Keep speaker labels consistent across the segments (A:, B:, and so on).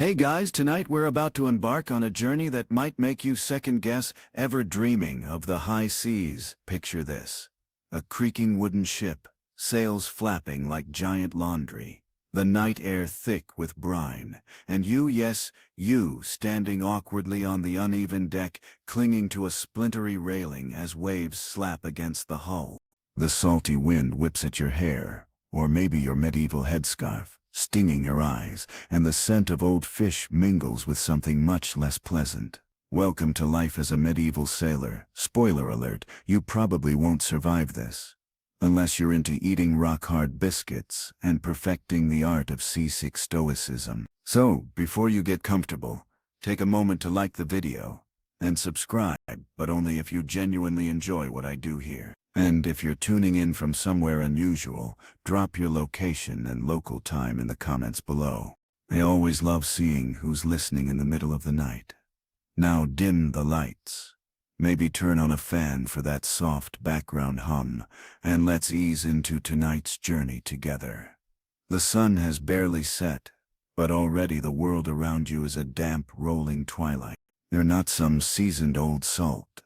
A: Hey guys, tonight we're about to embark on a journey that might make you second-guess ever dreaming of the high seas. Picture this. A creaking wooden ship, sails flapping like giant laundry, the night air thick with brine, and you, yes, you, standing awkwardly on the uneven deck, clinging to a splintery railing as waves slap against the hull. The salty wind whips at your hair, or maybe your medieval headscarf, stinging your eyes, and the scent of old fish mingles with something much less pleasant. Welcome to life as a medieval sailor. Spoiler alert, you probably won't survive this. Unless you're into eating rock-hard biscuits and perfecting the art of seasick stoicism. So, before you get comfortable, take a moment to like the video and subscribe, but only if you genuinely enjoy what I do here. And if you're tuning in from somewhere unusual, drop your location and local time in the comments below. I always love seeing who's listening in the middle of the night. Now dim the lights. Maybe turn on a fan for that soft background hum, and let's ease into tonight's journey together. The sun has barely set, but already the world around you is a damp, rolling twilight. You're not some seasoned old salt.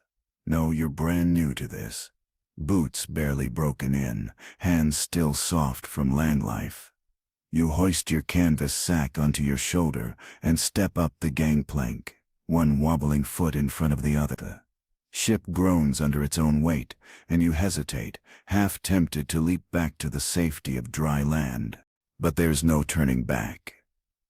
A: No, you're brand new to this. Boots barely broken in, hands still soft from land life. You hoist your canvas sack onto your shoulder and step up the gangplank, one wobbling foot in front of the other. The ship groans under its own weight, and you hesitate, half tempted to leap back to the safety of dry land. But there's no turning back.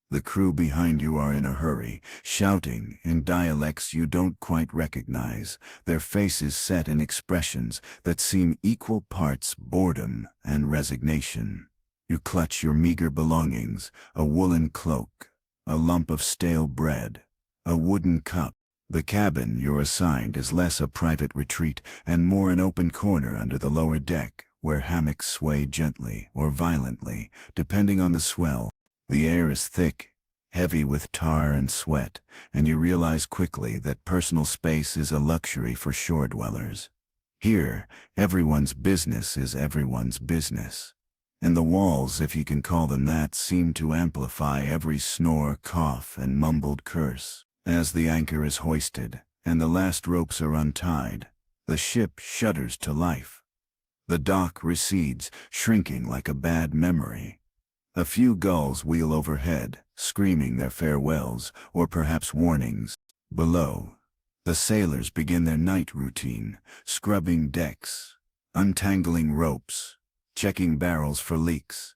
A: The crew behind you are in a hurry, shouting in dialects you don't quite recognize, their faces set in expressions that seem equal parts boredom and resignation. You clutch your meager belongings, a woolen cloak, a lump of stale bread, a wooden cup. The cabin you're assigned is less a private retreat and more an open corner under the lower deck, where hammocks sway gently or violently, depending on the swell. The air is thick, heavy with tar and sweat, and you realize quickly that personal space is a luxury for shore dwellers. Here, everyone's business is everyone's business. And the walls, if you can call them that, seem to amplify every snore, cough, and mumbled curse. As the anchor is hoisted, and the last ropes are untied, the ship shudders to life. The dock recedes, shrinking like a bad memory. A few gulls wheel overhead, screaming their farewells, or perhaps warnings. Below, the sailors begin their night routine, scrubbing decks, untangling ropes, checking barrels for leaks.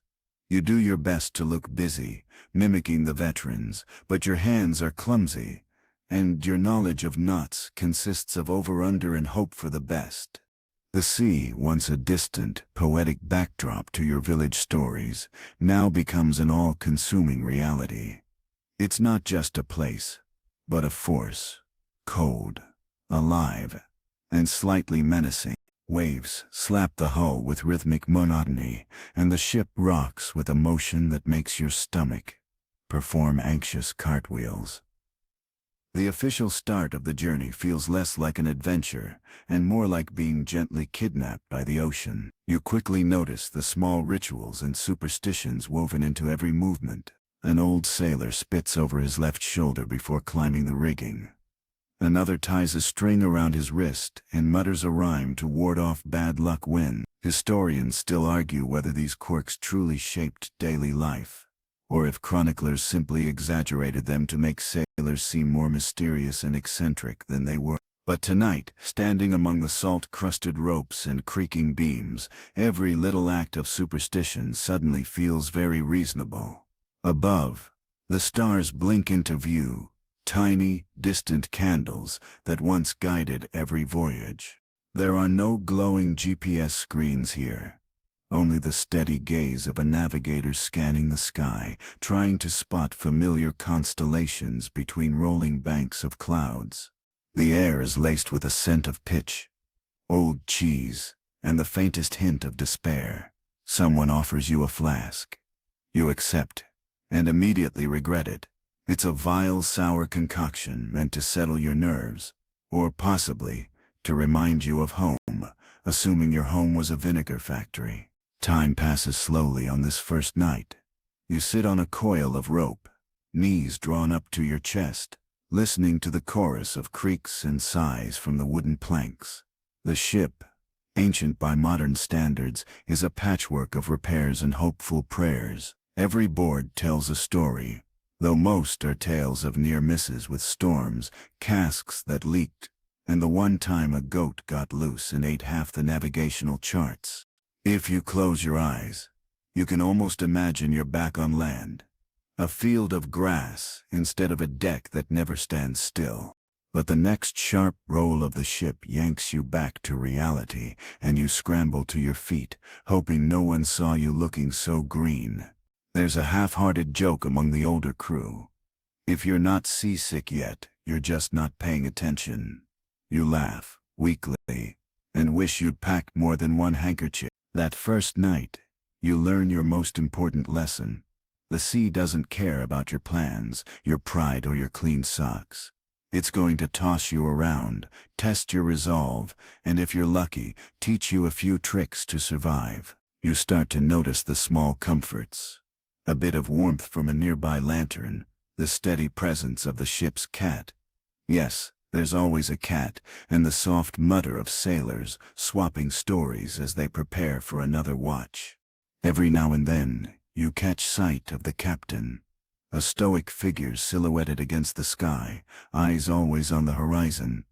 A: You do your best to look busy, mimicking the veterans, but your hands are clumsy, and your knowledge of knots consists of over-under and hope for the best. The sea, once a distant, poetic backdrop to your village stories, now becomes an all-consuming reality. It's not just a place, but a force, cold, alive, and slightly menacing. Waves slap the hull with rhythmic monotony, and the ship rocks with a motion that makes your stomach perform anxious cartwheels. The official start of the journey feels less like an adventure and more like being gently kidnapped by the ocean. You quickly notice the small rituals and superstitions woven into every movement. An old sailor spits over his left shoulder before climbing the rigging. Another ties a string around his wrist and mutters a rhyme to ward off bad luck when. Historians still argue whether these quirks truly shaped daily life, or if chroniclers simply exaggerated them to make sailors seem more mysterious and eccentric than they were. But tonight, standing among the salt-crusted ropes and creaking beams, every little act of superstition suddenly feels very reasonable. Above, the stars blink into view, tiny, distant candles that once guided every voyage. There are no glowing GPS screens here. Only the steady gaze of a navigator scanning the sky, trying to spot familiar constellations between rolling banks of clouds. The air is laced with a scent of pitch, old cheese, and the faintest hint of despair. Someone offers you a flask. You accept, and immediately regret it. It's a vile, sour concoction meant to settle your nerves, or possibly to remind you of home, assuming your home was a vinegar factory. Time passes slowly on this first night. You sit on a coil of rope, knees drawn up to your chest, listening to the chorus of creaks and sighs from the wooden planks. The ship, ancient by modern standards, is a patchwork of repairs and hopeful prayers. Every board tells a story, though most are tales of near misses with storms, casks that leaked, and the one time a goat got loose and ate half the navigational charts. If you close your eyes, you can almost imagine you're back on land. A field of grass instead of a deck that never stands still. But the next sharp roll of the ship yanks you back to reality, and you scramble to your feet, hoping no one saw you looking so green. There's a half-hearted joke among the older crew. If you're not seasick yet, you're just not paying attention. You laugh, weakly, and wish you'd packed more than one handkerchief. That first night, you learn your most important lesson. The sea doesn't care about your plans, your pride, or your clean socks. It's going to toss you around, test your resolve, and if you're lucky, teach you a few tricks to survive. You start to notice the small comforts. A bit of warmth from a nearby lantern, the steady presence of the ship's cat. Yes, there's always a cat, and the soft mutter of sailors swapping stories as they prepare for another watch. Every now and then, you catch sight of the captain. A stoic figure silhouetted against the sky, eyes always on the horizon.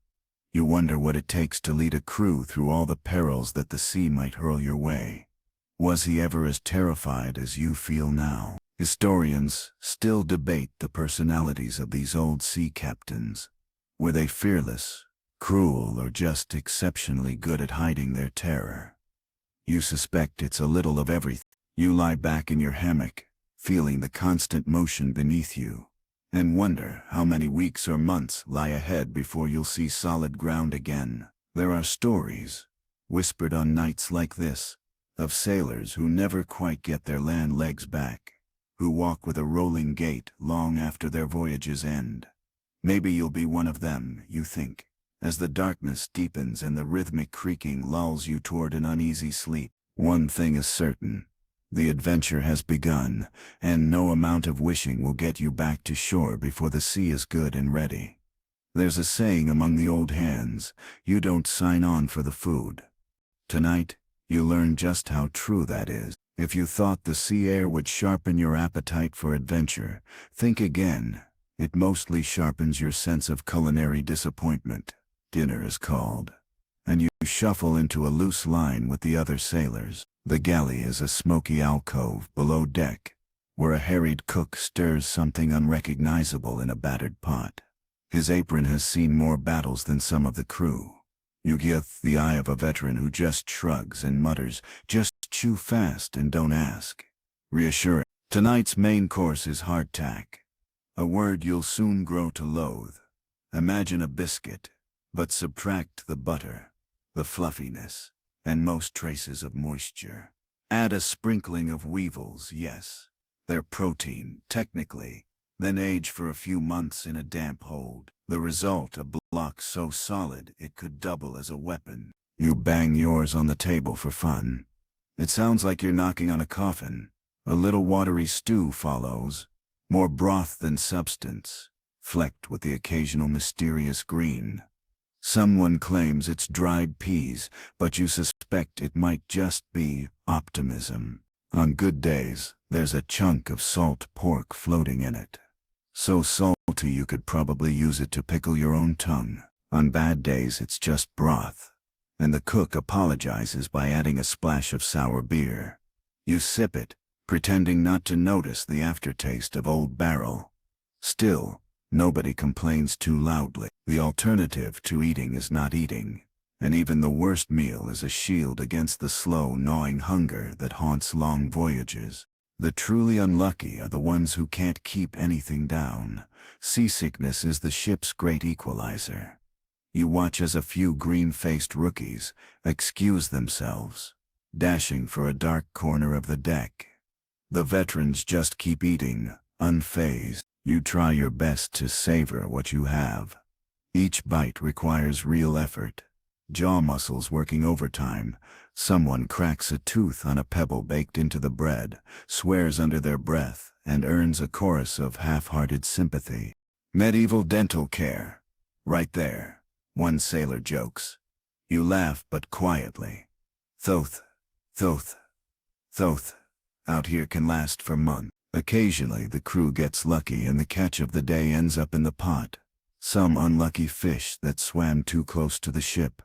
A: You wonder what it takes to lead a crew through all the perils that the sea might hurl your way. Was he ever as terrified as you feel now? Historians still debate the personalities of these old sea captains. Were they fearless, cruel, or just exceptionally good at hiding their terror? You suspect it's a little of everything. You lie back in your hammock, feeling the constant motion beneath you, and wonder how many weeks or months lie ahead before you'll see solid ground again. There are stories, whispered on nights like this, of sailors who never quite get their land legs back, who walk with a rolling gait long after their voyages end. Maybe you'll be one of them, you think, as the darkness deepens and the rhythmic creaking lulls you toward an uneasy sleep. One thing is certain. The adventure has begun, and no amount of wishing will get you back to shore before the sea is good and ready. There's a saying among the old hands, you don't sign on for the food. Tonight, you learn just how true that is. If you thought the sea air would sharpen your appetite for adventure, think again. It mostly sharpens your sense of culinary disappointment. Dinner is called, and you shuffle into a loose line with the other sailors. The galley is a smoky alcove below deck, where a harried cook stirs something unrecognizable in a battered pot. His apron has seen more battles than some of the crew. You get the eye of a veteran who just shrugs and mutters, "Just chew fast and don't ask." Reassuring. Tonight's main course is hardtack, a word you'll soon grow to loathe. Imagine a biscuit, but subtract the butter, the fluffiness, and most traces of moisture. Add a sprinkling of weevils, yes. They're protein, technically, then age for a few months in a damp hold. The result, a block so solid it could double as a weapon. You bang yours on the table for fun. It sounds like you're knocking on a coffin. A little watery stew follows, more broth than substance, flecked with the occasional mysterious green. Someone claims it's dried peas, but you suspect it might just be optimism. On good days, there's a chunk of salt pork floating in it. So salty you could probably use it to pickle your own tongue. On bad days it's just broth, and the cook apologizes by adding a splash of sour beer. You sip it, pretending not to notice the aftertaste of old barrel. Still, nobody complains too loudly. The alternative to eating is not eating, and even the worst meal is a shield against the slow, gnawing hunger that haunts long voyages. The truly unlucky are the ones who can't keep anything down. Seasickness is the ship's great equalizer. You watch as a few green-faced rookies excuse themselves, dashing for a dark corner of the deck. The veterans just keep eating, unfazed. You try your best to savor what you have. Each bite requires real effort. jaw muscles working overtime. Someone cracks a tooth on a pebble baked into the bread, swears under their breath, and earns a chorus of half-hearted sympathy. Medieval dental care. Right there. One sailor jokes. You laugh but quietly. Thoth, thoth, thoth. Out here can last for months. Occasionally the crew gets lucky and the catch of the day ends up in the pot. Some unlucky fish that swam too close to the ship.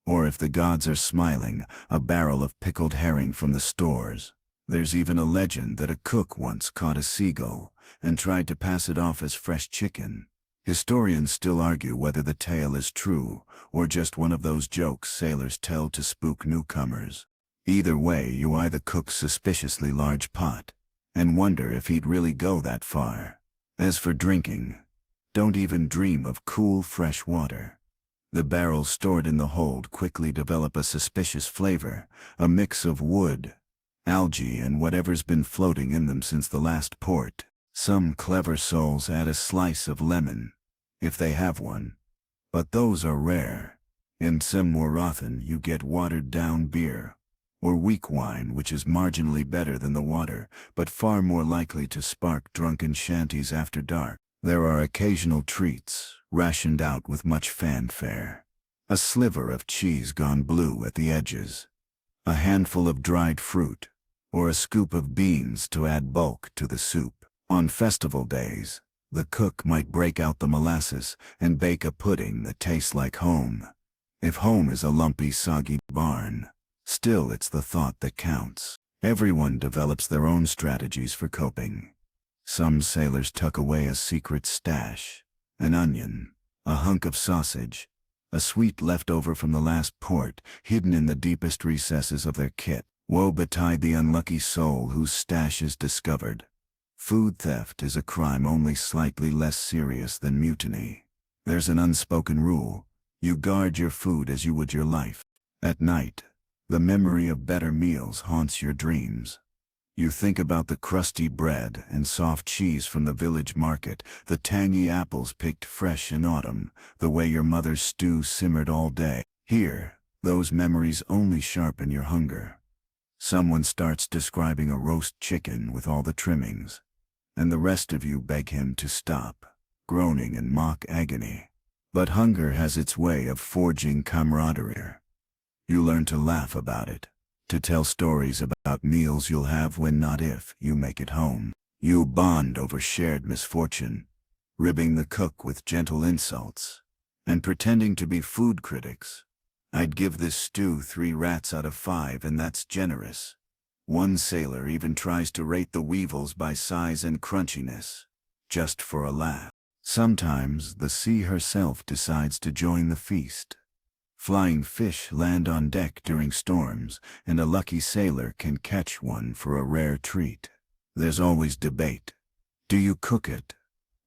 A: Or if the gods are smiling, a barrel of pickled herring from the stores. There's even a legend that a cook once caught a seagull and tried to pass it off as fresh chicken. Historians still argue whether the tale is true or just one of those jokes sailors tell to spook newcomers. Either way, you eye the cook's suspiciously large pot and wonder if he'd really go that far. As for drinking, don't even dream of cool, fresh water. The barrels stored in the hold quickly develop a suspicious flavor, a mix of wood, algae, and whatever's been floating in them since the last port. Some clever souls add a slice of lemon, if they have one, but those are rare. And some more often you get watered-down beer, or weak wine, which is marginally better than the water, but far more likely to spark drunken shanties after dark. There are occasional treats, rationed out with much fanfare. A sliver of cheese gone blue at the edges, a handful of dried fruit, or a scoop of beans to add bulk to the soup. On festival days, the cook might break out the molasses and bake a pudding that tastes like home. If home is a lumpy, soggy barn, still it's the thought that counts. Everyone develops their own strategies for coping. Some sailors tuck away a secret stash, an onion, a hunk of sausage, a sweet leftover from the last port, hidden in the deepest recesses of their kit. Woe betide the unlucky soul whose stash is discovered. Food theft is a crime only slightly less serious than mutiny. There's an unspoken rule: you guard your food as you would your life. At night, the memory of better meals haunts your dreams. You think about the crusty bread and soft cheese from the village market, the tangy apples picked fresh in autumn, the way your mother's stew simmered all day. Here, those memories only sharpen your hunger. Someone starts describing a roast chicken with all the trimmings, and the rest of you beg him to stop, groaning in mock agony. But hunger has its way of forging camaraderie. You learn to laugh about it, to tell stories about meals you'll have when, not if, you make it home. You bond over shared misfortune, ribbing the cook with gentle insults, and pretending to be food critics. I'd give this stew 3 rats out of 5, and that's generous. One sailor even tries to rate the weevils by size and crunchiness, just for a laugh. Sometimes the sea herself decides to join the feast. Flying fish land on deck during storms, and a lucky sailor can catch one for a rare treat. There's always debate. Do you cook it,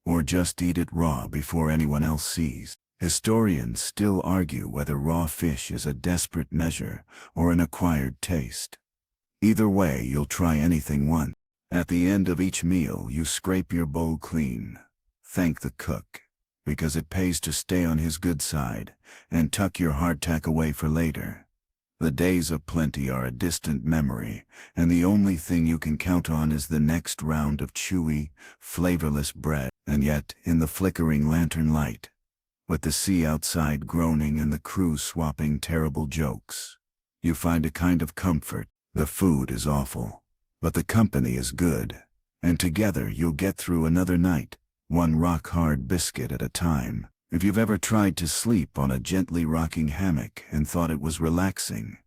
A: or just eat it raw before anyone else sees? Historians still argue whether raw fish is a desperate measure or an acquired taste. Either way, you'll try anything once. At the end of each meal, you scrape your bowl clean, thank the cook, because it pays to stay on his good side, and tuck your hardtack away for later. The days of plenty are a distant memory, and the only thing you can count on is the next round of chewy, flavorless bread. And yet, in the flickering lantern light, with the sea outside groaning and the crew swapping terrible jokes, you find a kind of comfort. The food is awful, but the company is good, and together you'll get through another night, one rock-hard biscuit at a time. If you've ever tried to sleep on a gently rocking hammock and thought it was relaxing,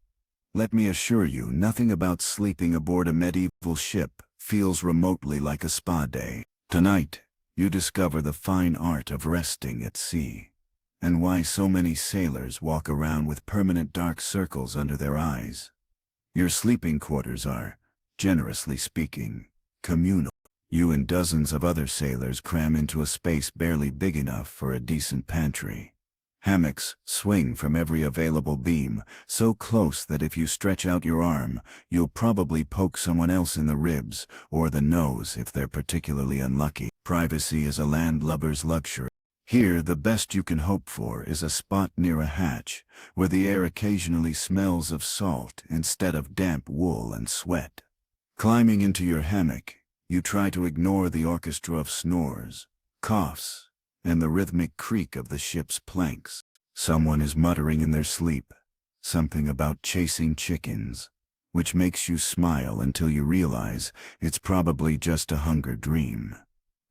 A: let me assure you nothing about sleeping aboard a medieval ship feels remotely like a spa day. Tonight, you discover the fine art of resting at sea, and why so many sailors walk around with permanent dark circles under their eyes. Your sleeping quarters are, generously speaking, communal. You and dozens of other sailors cram into a space barely big enough for a decent pantry. Hammocks swing from every available beam, so close that if you stretch out your arm, you'll probably poke someone else in the ribs or the nose if they're particularly unlucky. Privacy is a landlubber's luxury. Here, the best you can hope for is a spot near a hatch, where the air occasionally smells of salt instead of damp wool and sweat. Climbing into your hammock, you try to ignore the orchestra of snores, coughs, and the rhythmic creak of the ship's planks. Someone is muttering in their sleep, something about chasing chickens, which makes you smile until you realize it's probably just a hunger dream.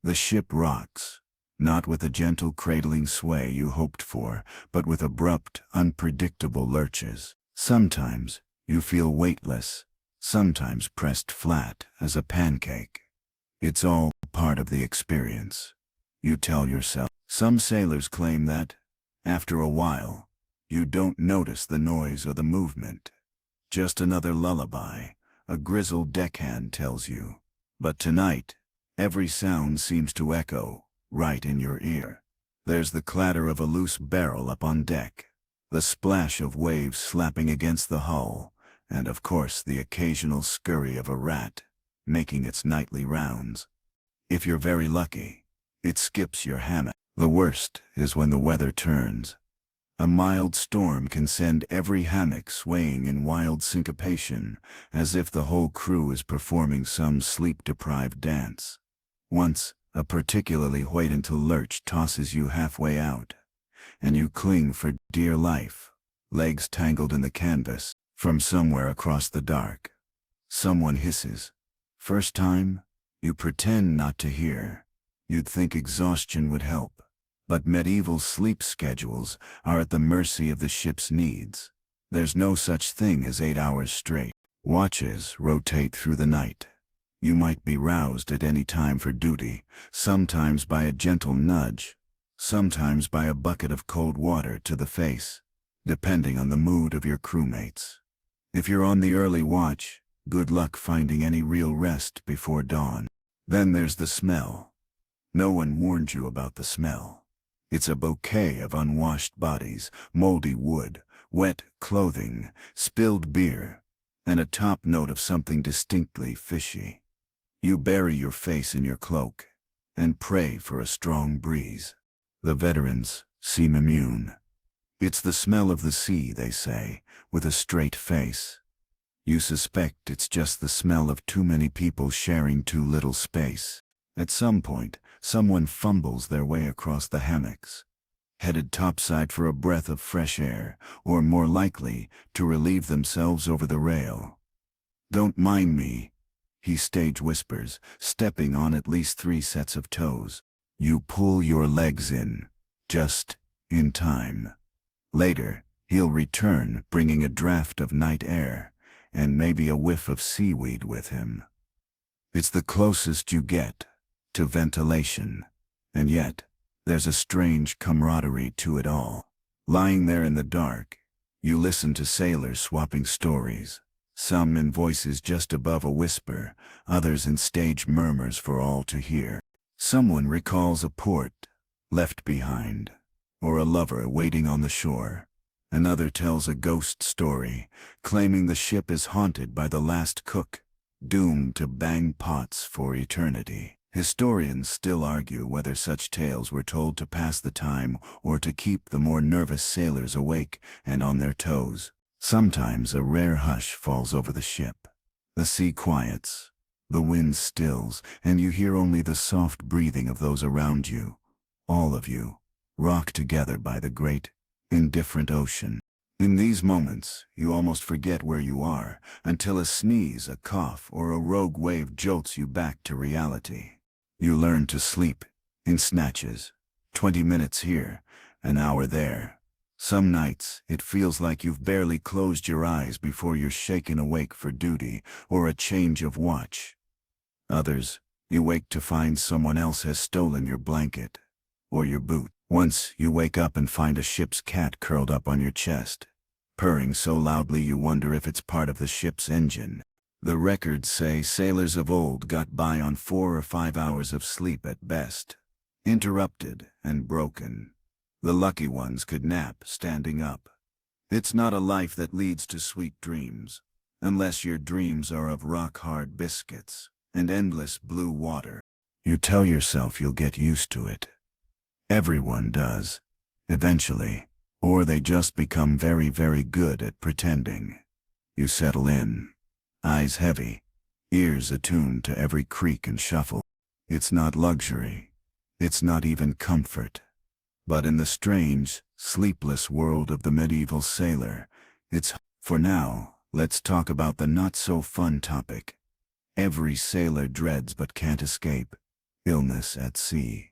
A: The ship rocks, not with the gentle cradling sway you hoped for, but with abrupt, unpredictable lurches. Sometimes you feel weightless, sometimes pressed flat as a pancake. It's all part of the experience, you tell yourself. Some sailors claim that, after a while, you don't notice the noise or the movement. Just another lullaby, a grizzled deckhand tells you. But tonight, every sound seems to echo right in your ear. There's the clatter of a loose barrel up on deck, the splash of waves slapping against the hull, and of course the occasional scurry of a rat, making its nightly rounds. If you're very lucky, it skips your hammock. The worst is when the weather turns. A mild storm can send every hammock swaying in wild syncopation, as if the whole crew is performing some sleep-deprived dance. Once, a particularly hoyt-until lurch tosses you halfway out, and you cling for dear life, legs tangled in the canvas. From somewhere across the dark, someone hisses. First time, you pretend not to hear. You'd think exhaustion would help, but medieval sleep schedules are at the mercy of the ship's needs. There's no such thing as 8 hours straight. Watches rotate through the night. You might be roused at any time for duty, sometimes by a gentle nudge, sometimes by a bucket of cold water to the face, depending on the mood of your crewmates. If you're on the early watch, good luck finding any real rest before dawn. Then there's the smell. No one warned you about the smell. It's a bouquet of unwashed bodies, moldy wood, wet clothing, spilled beer, and a top note of something distinctly fishy. You bury your face in your cloak and pray for a strong breeze. The veterans seem immune. It's the smell of the sea, they say, with a straight face. You suspect it's just the smell of too many people sharing too little space. At some point, someone fumbles their way across the hammocks, headed topside for a breath of fresh air, or more likely, to relieve themselves over the rail. "Don't mind me," he stage whispers, stepping on at least 3 sets of toes. You pull your legs in, just in time. Later, he'll return, bringing a draft of night air, and maybe a whiff of seaweed with him. It's the closest you get to ventilation, and yet, there's a strange camaraderie to it all. Lying there in the dark, you listen to sailors swapping stories, some in voices just above a whisper, others in stage murmurs for all to hear. Someone recalls a port left behind, or a lover waiting on the shore. Another tells a ghost story, claiming the ship is haunted by the last cook, doomed to bang pots for eternity. Historians still argue whether such tales were told to pass the time or to keep the more nervous sailors awake and on their toes. Sometimes a rare hush falls over the ship. The sea quiets, the wind stills, and you hear only the soft breathing of those around you, all of you, rocked together by the great, indifferent ocean. In these moments, you almost forget where you are, until a sneeze, a cough, or a rogue wave jolts you back to reality. You learn to sleep in snatches, 20 minutes here, an hour there. Some nights, it feels like you've barely closed your eyes before you're shaken awake for duty or a change of watch. Others, you wake to find someone else has stolen your blanket or your boot. Once you wake up and find a ship's cat curled up on your chest, purring so loudly you wonder if it's part of the ship's engine. The records say sailors of old got by on 4 or 5 hours of sleep at best, interrupted and broken. The lucky ones could nap standing up. It's not a life that leads to sweet dreams, unless your dreams are of rock-hard biscuits and endless blue water. You tell yourself you'll get used to it. Everyone does. Eventually. Or they just become very, very good at pretending. You settle in. Eyes heavy. Ears attuned to every creak and shuffle. It's not luxury. It's not even comfort. But in the strange, sleepless world of the medieval sailor, it's. For now, let's talk about the not-so-fun topic. Every sailor dreads but can't escape. Illness at sea.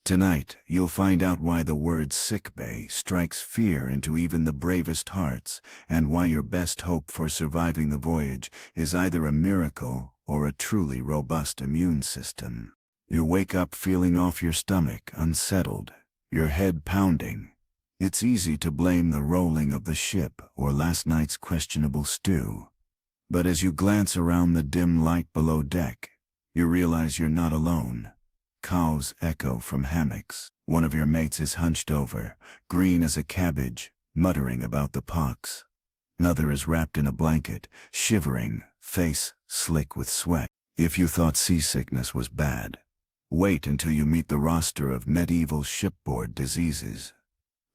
A: Tonight, you'll find out why the word sickbay strikes fear into even the bravest hearts, and why your best hope for surviving the voyage is either a miracle or a truly robust immune system. You wake up feeling off your stomach, unsettled, your head pounding. It's easy to blame the rolling of the ship or last night's questionable stew. But as you glance around the dim light below deck, you realize you're not alone. Cows echo from hammocks. One of your mates is hunched over, green as a cabbage, muttering about the pox. Another is wrapped in a blanket, shivering, face slick with sweat. If you thought seasickness was bad, wait until you meet the roster of medieval shipboard diseases.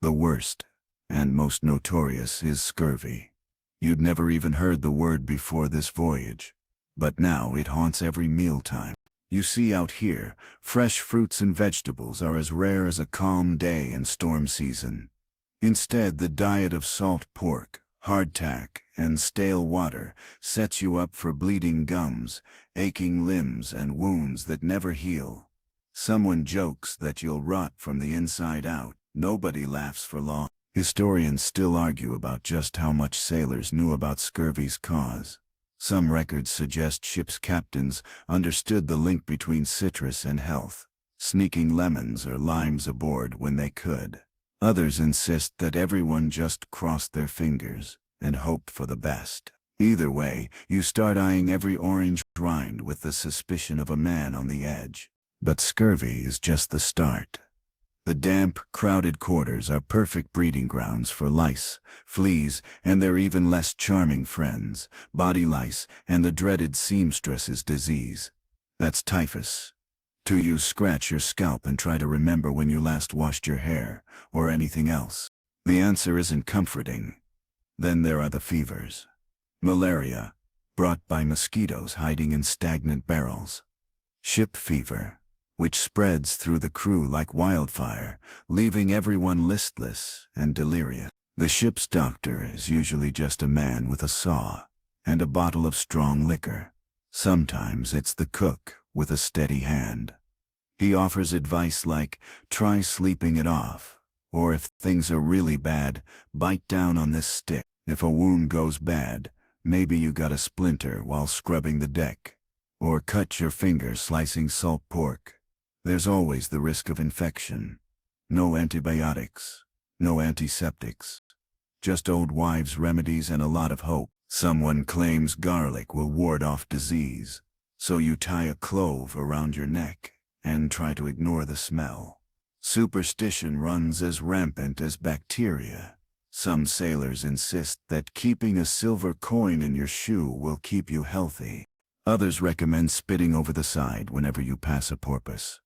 A: The worst, and most notorious, is scurvy. You'd never even heard the word before this voyage, but now it haunts every mealtime. You see, out here, fresh fruits and vegetables are as rare as a calm day in storm season. Instead, the diet of salt pork, hardtack, and stale water sets you up for bleeding gums, aching limbs, and wounds that never heal. Someone jokes that you'll rot from the inside out. Nobody laughs for long. Historians still argue about just how much sailors knew about scurvy's cause. Some records suggest ship's captains understood the link between citrus and health, sneaking lemons or limes aboard when they could. Others insist that everyone just crossed their fingers and hoped for the best. Either way, you start eyeing every orange rind with the suspicion of a man on the edge. But scurvy is just the start. The damp, crowded quarters are perfect breeding grounds for lice, fleas, and their even less charming friends, body lice, and the dreaded seamstress's disease. That's typhus. Do you scratch your scalp and try to remember when you last washed your hair, or anything else? The answer isn't comforting. Then there are the fevers. Malaria, brought by mosquitoes hiding in stagnant barrels. Ship fever, which spreads through the crew like wildfire, leaving everyone listless and delirious. The ship's doctor is usually just a man with a saw and a bottle of strong liquor. Sometimes it's the cook with a steady hand. He offers advice like, try sleeping it off, or if things are really bad, bite down on this stick. If a wound goes bad, maybe you got a splinter while scrubbing the deck, or cut your finger slicing salt pork. There's always the risk of infection. No antibiotics, no antiseptics. Just old wives' remedies and a lot of hope. Someone claims garlic will ward off disease, so you tie a clove around your neck and try to ignore the smell. Superstition runs as rampant as bacteria. Some sailors insist that keeping a silver coin in your shoe will keep you healthy. Others recommend spitting over the side whenever you pass a porpoise.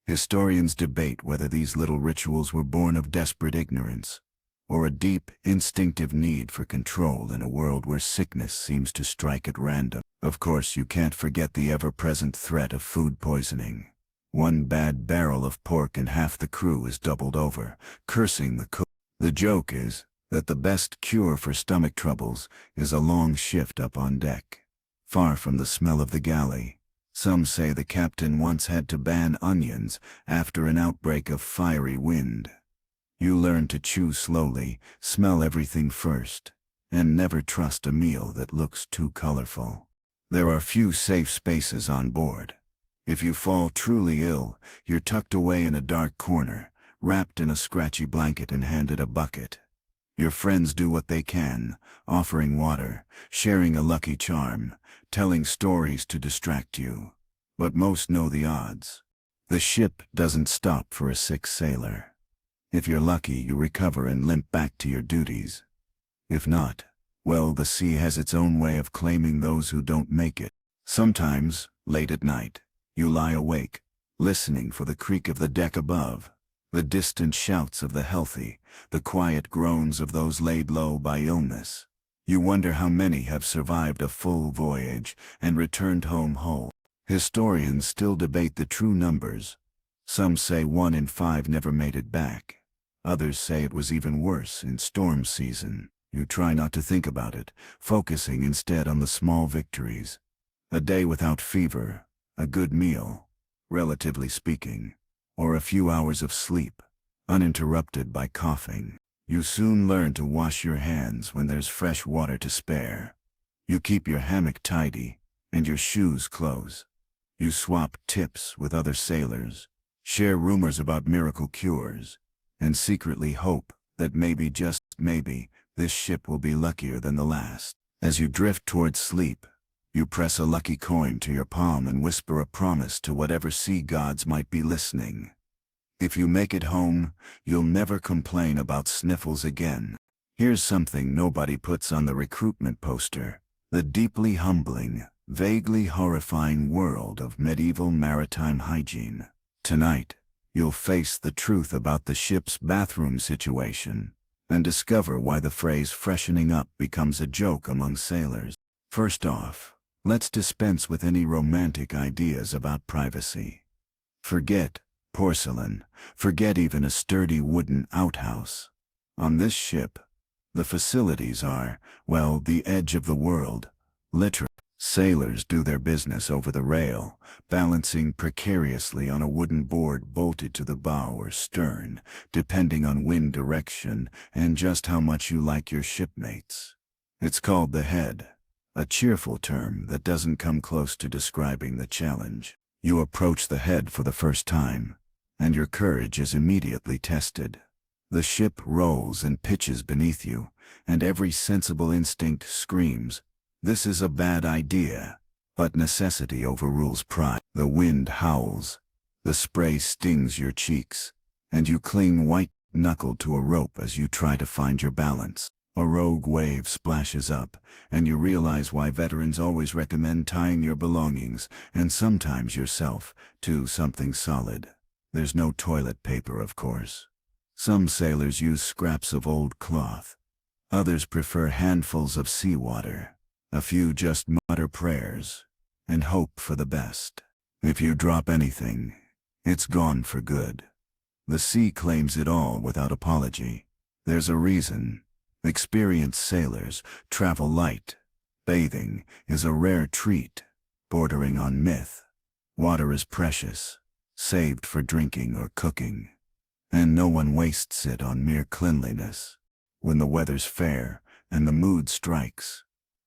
A: Historians debate whether these little rituals were born of desperate ignorance, or a deep, instinctive need for control in a world where sickness seems to strike at random. Of course, you can't forget the ever-present threat of food poisoning. One bad barrel of pork and half the crew is doubled over, cursing the cook. The joke is that the best cure for stomach troubles is a long shift up on deck, far from the smell of the galley. Some say the captain once had to ban onions after an outbreak of fiery wind. You learn to chew slowly, smell everything first, and never trust a meal that looks too colorful. There are few safe spaces on board. If you fall truly ill, you're tucked away in a dark corner, wrapped in a scratchy blanket and handed a bucket. Your friends do what they can, offering water, sharing a lucky charm, telling stories to distract you. But most know the odds. The ship doesn't stop for a sick sailor. If you're lucky, you recover and limp back to your duties. If not, well, the sea has its own way of claiming those who don't make it. Sometimes, late at night, you lie awake, listening for the creak of the deck above, The distant shouts of the healthy, the quiet groans of those laid low by illness. You wonder how many have survived a full voyage and returned home whole. Historians still debate the true numbers. Some say 1 in 5 never made it back. Others say it was even worse in storm season. You try not to think about it, focusing instead on the small victories. A day without fever, a good meal, relatively speaking, or a few hours of sleep, uninterrupted by coughing. You soon learn to wash your hands when there's fresh water to spare. You keep your hammock tidy and your shoes close. You swap tips with other sailors, share rumors about miracle cures, and secretly hope that maybe, just maybe, this ship will be luckier than the last. As you drift towards sleep, you press a lucky coin to your palm and whisper a promise to whatever sea gods might be listening. If you make it home, you'll never complain about sniffles again. Here's something nobody puts on the recruitment poster: the deeply humbling, vaguely horrifying world of medieval maritime hygiene. Tonight, you'll face the truth about the ship's bathroom situation and discover why the phrase freshening up becomes a joke among sailors. First off, let's dispense with any romantic ideas about privacy. Forget porcelain, forget even a sturdy wooden outhouse. On this ship, the facilities are, well, the edge of the world, literally. Sailors do their business over the rail, balancing precariously on a wooden board bolted to the bow or stern, depending on wind direction and just how much you like your shipmates. It's called the head, a cheerful term that doesn't come close to describing the challenge. You approach the head for the first time, and your courage is immediately tested. The ship rolls and pitches beneath you, and every sensible instinct screams, "This is a bad idea." But necessity overrules pride. The wind howls, the spray stings your cheeks, and you cling white-knuckled to a rope as you try to find your balance. A rogue wave splashes up, and you realize why veterans always recommend tying your belongings, and sometimes yourself, to something solid. There's no toilet paper, of course. Some sailors use scraps of old cloth. Others prefer handfuls of seawater. A few just mutter prayers and hope for the best. If you drop anything, it's gone for good. The sea claims it all without apology. There's a reason. Experienced sailors travel light. Bathing is a rare treat, bordering on myth. Water is precious, saved for drinking or cooking, and no one wastes it on mere cleanliness. When the weather's fair and the mood strikes,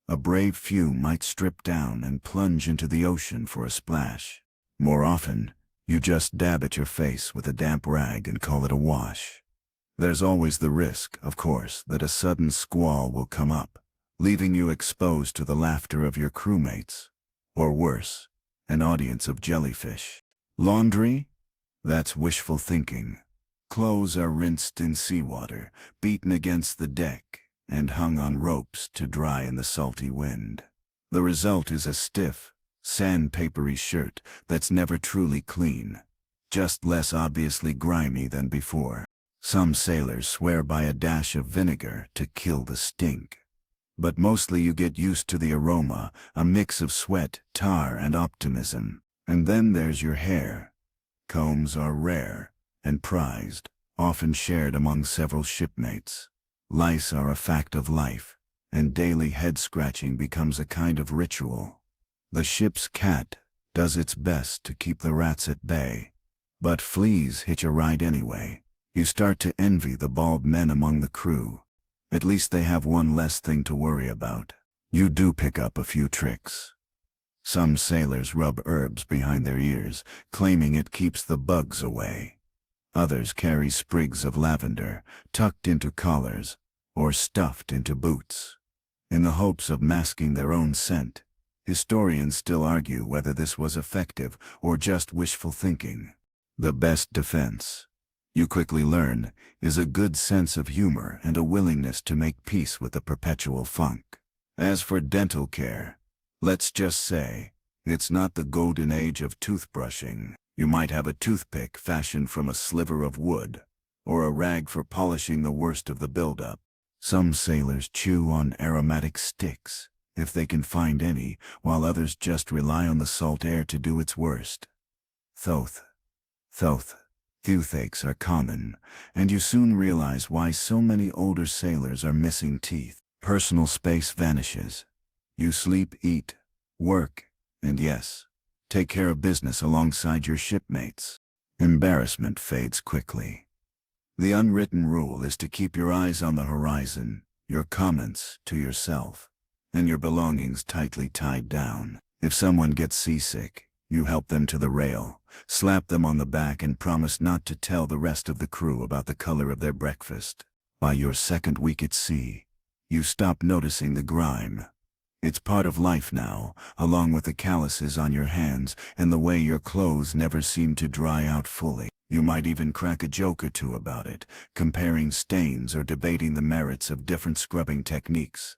A: a brave few might strip down and plunge into the ocean for a splash. More often, you just dab at your face with a damp rag and call it a wash. There's always the risk, of course, that a sudden squall will come up, leaving you exposed to the laughter of your crewmates, or worse, an audience of jellyfish. Laundry? That's wishful thinking. Clothes are rinsed in seawater, beaten against the deck, and hung on ropes to dry in the salty wind. The result is a stiff, sandpapery shirt that's never truly clean, just less obviously grimy than before. Some sailors swear by a dash of vinegar to kill the stink. But mostly you get used to the aroma, a mix of sweat, tar, and optimism. And then there's your hair. Combs are rare and prized, often shared among several shipmates. Lice are a fact of life, and daily head-scratching becomes a kind of ritual. The ship's cat does its best to keep the rats at bay, but fleas hitch a ride anyway. You start to envy the bald men among the crew. At least they have one less thing to worry about. You do pick up a few tricks. Some sailors rub herbs behind their ears, claiming it keeps the bugs away. Others carry sprigs of lavender, tucked into collars, or stuffed into boots, in the hopes of masking their own scent. Historians still argue whether this was effective or just wishful thinking. The best defense, you quickly learn, is a good sense of humor and a willingness to make peace with the perpetual funk. As for dental care, let's just say, it's not the golden age of toothbrushing. You might have a toothpick fashioned from a sliver of wood, or a rag for polishing the worst of the buildup. Some sailors chew on aromatic sticks, if they can find any, while others just rely on the salt air to do its worst. Thoth. Toothaches are common, and you soon realize why so many older sailors are missing teeth. Personal space vanishes. You sleep, eat, work, and yes, take care of business alongside your shipmates. Embarrassment fades quickly. The unwritten rule is to keep your eyes on the horizon, your comments to yourself, and your belongings tightly tied down. If someone gets seasick, you help them to the rail, slap them on the back, and promise not to tell the rest of the crew about the color of their breakfast. By your second week at sea, you stop noticing the grime. It's part of life now, along with the calluses on your hands and the way your clothes never seem to dry out fully. You might even crack a joke or two about it, comparing stains or debating the merits of different scrubbing techniques.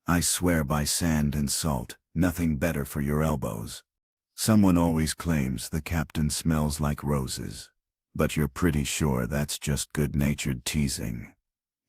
A: I swear by sand and salt, nothing better for your elbows. Someone always claims the captain smells like roses, but you're pretty sure that's just good-natured teasing.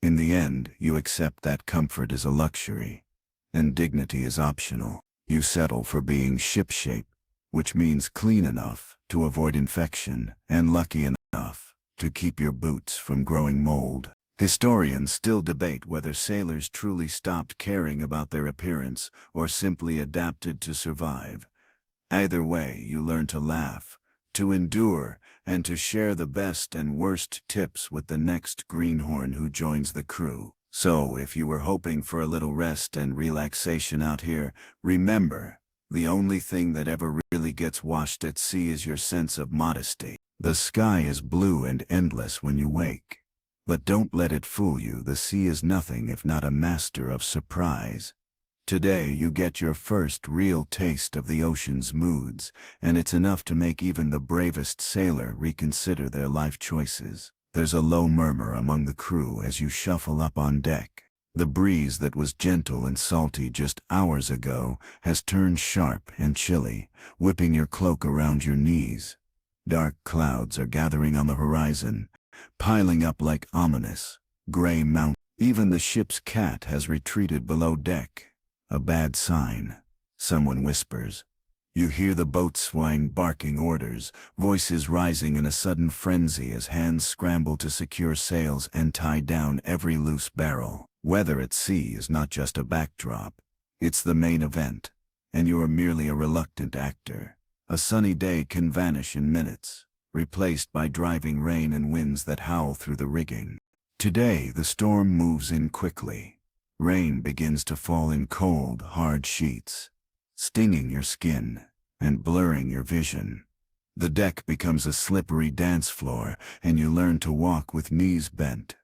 A: In the end, you accept that comfort is a luxury, and dignity is optional. You settle for being shipshape, which means clean enough to avoid infection and lucky enough to keep your boots from growing mold. Historians still debate whether sailors truly stopped caring about their appearance or simply adapted to survive. Either way, you learn to laugh, to endure, and to share the best and worst tips with the next greenhorn who joins the crew. So, if you were hoping for a little rest and relaxation out here, remember, the only thing that ever really gets washed at sea is your sense of modesty. The sky is blue and endless when you wake. But don't let it fool you. The sea is nothing if not a master of surprise. Today you get your first real taste of the ocean's moods, and it's enough to make even the bravest sailor reconsider their life choices. There's a low murmur among the crew as you shuffle up on deck. The breeze that was gentle and salty just hours ago has turned sharp and chilly, whipping your cloak around your knees. Dark clouds are gathering on the horizon, piling up like ominous, gray mountains. Even the ship's cat has retreated below deck. A bad sign. Someone whispers. You hear the boatswain barking orders, voices rising in a sudden frenzy as hands scramble to secure sails and tie down every loose barrel. Weather at sea is not just a backdrop. It's the main event, and you are merely a reluctant actor. A sunny day can vanish in minutes, replaced by driving rain and winds that howl through the rigging. Today the storm moves in quickly. Rain begins to fall in cold, hard sheets, stinging your skin and blurring your vision. The deck becomes a slippery dance floor, and you learn to walk with knees bent,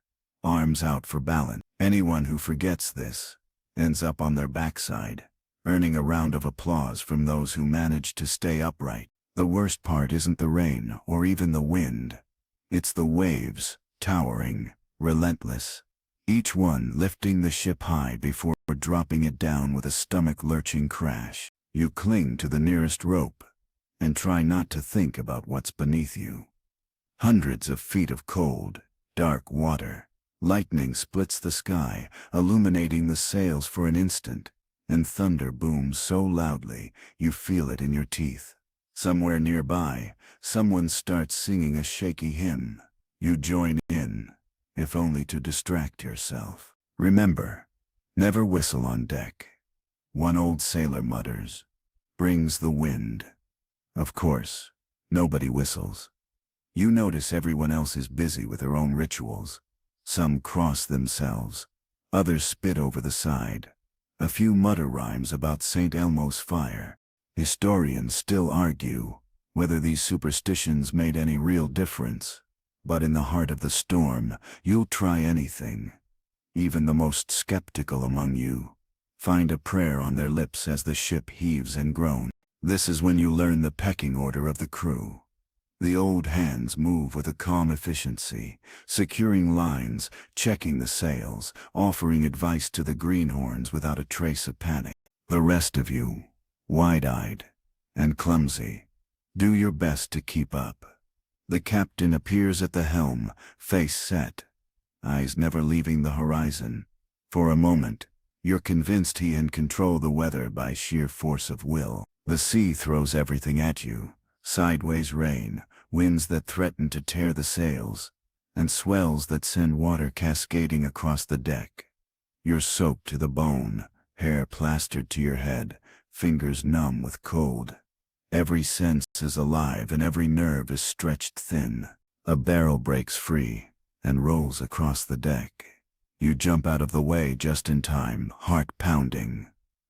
A: arms out for balance. Anyone who forgets this ends up on their backside, earning a round of applause from those who manage to stay upright. The worst part isn't the rain or even the wind. It's the waves, towering, relentless, each one lifting the ship high before dropping it down with a stomach-lurching crash. You cling to the nearest rope and try not to think about what's beneath you. Hundreds of feet of cold, dark water. Lightning splits the sky, illuminating the sails for an instant, and thunder booms so loudly you feel it in your teeth. Somewhere nearby, someone starts singing a shaky hymn. You join in, if only to distract yourself. Remember, never whistle on deck. One old sailor mutters, brings the wind. Of course, nobody whistles. You notice everyone else is busy with their own rituals. Some cross themselves, others spit over the side. A few mutter rhymes about St. Elmo's fire. Historians still argue whether these superstitions made any real difference. But in the heart of the storm, you'll try anything. Even the most skeptical among you find a prayer on their lips as the ship heaves and groans. This is when you learn the pecking order of the crew. The old hands move with a calm efficiency, securing lines, checking the sails, offering advice to the greenhorns without a trace of panic. The rest of you, wide-eyed and clumsy, Do your best to keep up. The captain appears at the helm, face set, eyes never leaving the horizon. For a moment, you're convinced he can control the weather by sheer force of will. The sea throws everything at you, sideways rain, winds that threaten to tear the sails, and swells that send water cascading across the deck. You're soaked to the bone, hair plastered to your head, fingers numb with cold. Every sense is alive and every nerve is stretched thin. A barrel breaks free and rolls across the deck. You jump out of the way just in time, heart pounding.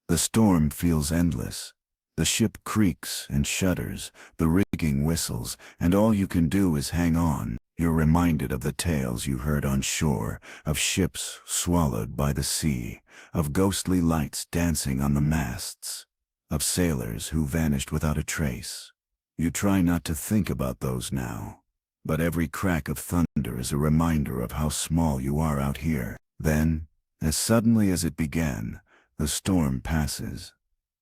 A: The storm feels endless. The ship creaks and shudders, the rigging whistles, and all you can do is hang on. You're reminded of the tales you heard on shore, of ships swallowed by the sea, of ghostly lights dancing on the masts, of sailors who vanished without a trace. You try not to think about those now, but every crack of thunder is a reminder of how small you are out here. Then, as suddenly as it began, the storm passes.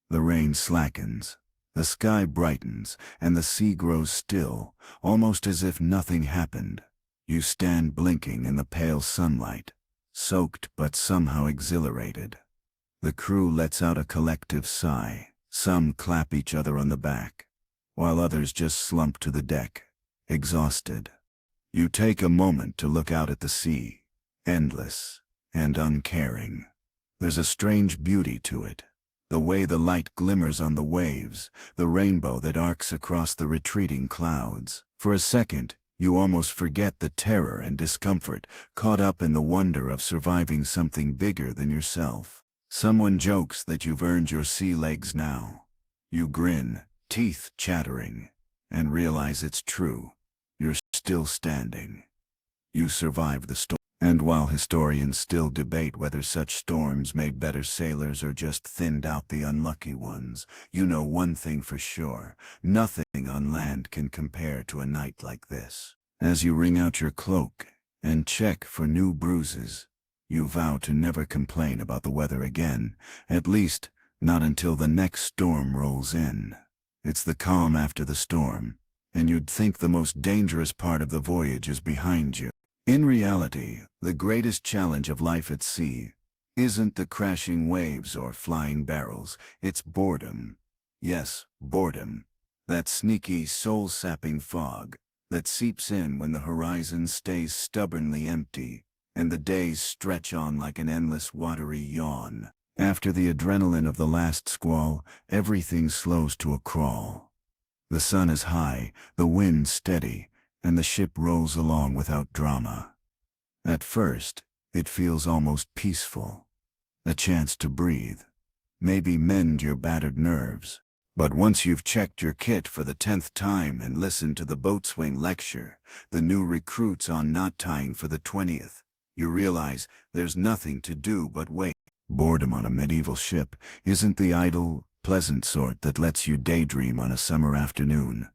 A: The rain slackens, the sky brightens, and the sea grows still, almost as if nothing happened. You stand blinking in the pale sunlight, soaked but somehow exhilarated. The crew lets out a collective sigh. Some clap each other on the back, while others just slump to the deck, exhausted. You take a moment to look out at the sea, endless and uncaring. There's a strange beauty to it. The way the light glimmers on the waves, the rainbow that arcs across the retreating clouds. For a second, you almost forget the terror and discomfort, caught up in the wonder of surviving something bigger than yourself. Someone jokes that you've earned your sea legs now. You grin, teeth chattering, and realize it's true. You're still standing. You survived the storm. And while historians still debate whether such storms made better sailors or just thinned out the unlucky ones, you know one thing for sure: nothing on land can compare to a night like this. As you wring out your cloak and check for new bruises, you vow to never complain about the weather again, at least not until the next storm rolls in. It's the calm after the storm, and you'd think the most dangerous part of the voyage is behind you. In reality, the greatest challenge of life at sea isn't the crashing waves or flying barrels, it's boredom. Yes, boredom. That sneaky, soul-sapping fog that seeps in when the horizon stays stubbornly empty, and the days stretch on like an endless watery yawn. After the adrenaline of the last squall, everything slows to a crawl. The sun is high, the wind steady, and the ship rolls along without drama. At first, it feels almost peaceful. A chance to breathe, maybe mend your battered nerves. But once you've checked your kit for the 10th time and listened to the boatswain lecture, the new recruits on knot tying for the 20th, you realize there's nothing to do but wait. Boredom on a medieval ship isn't the idle, pleasant sort that lets you daydream on a summer afternoon.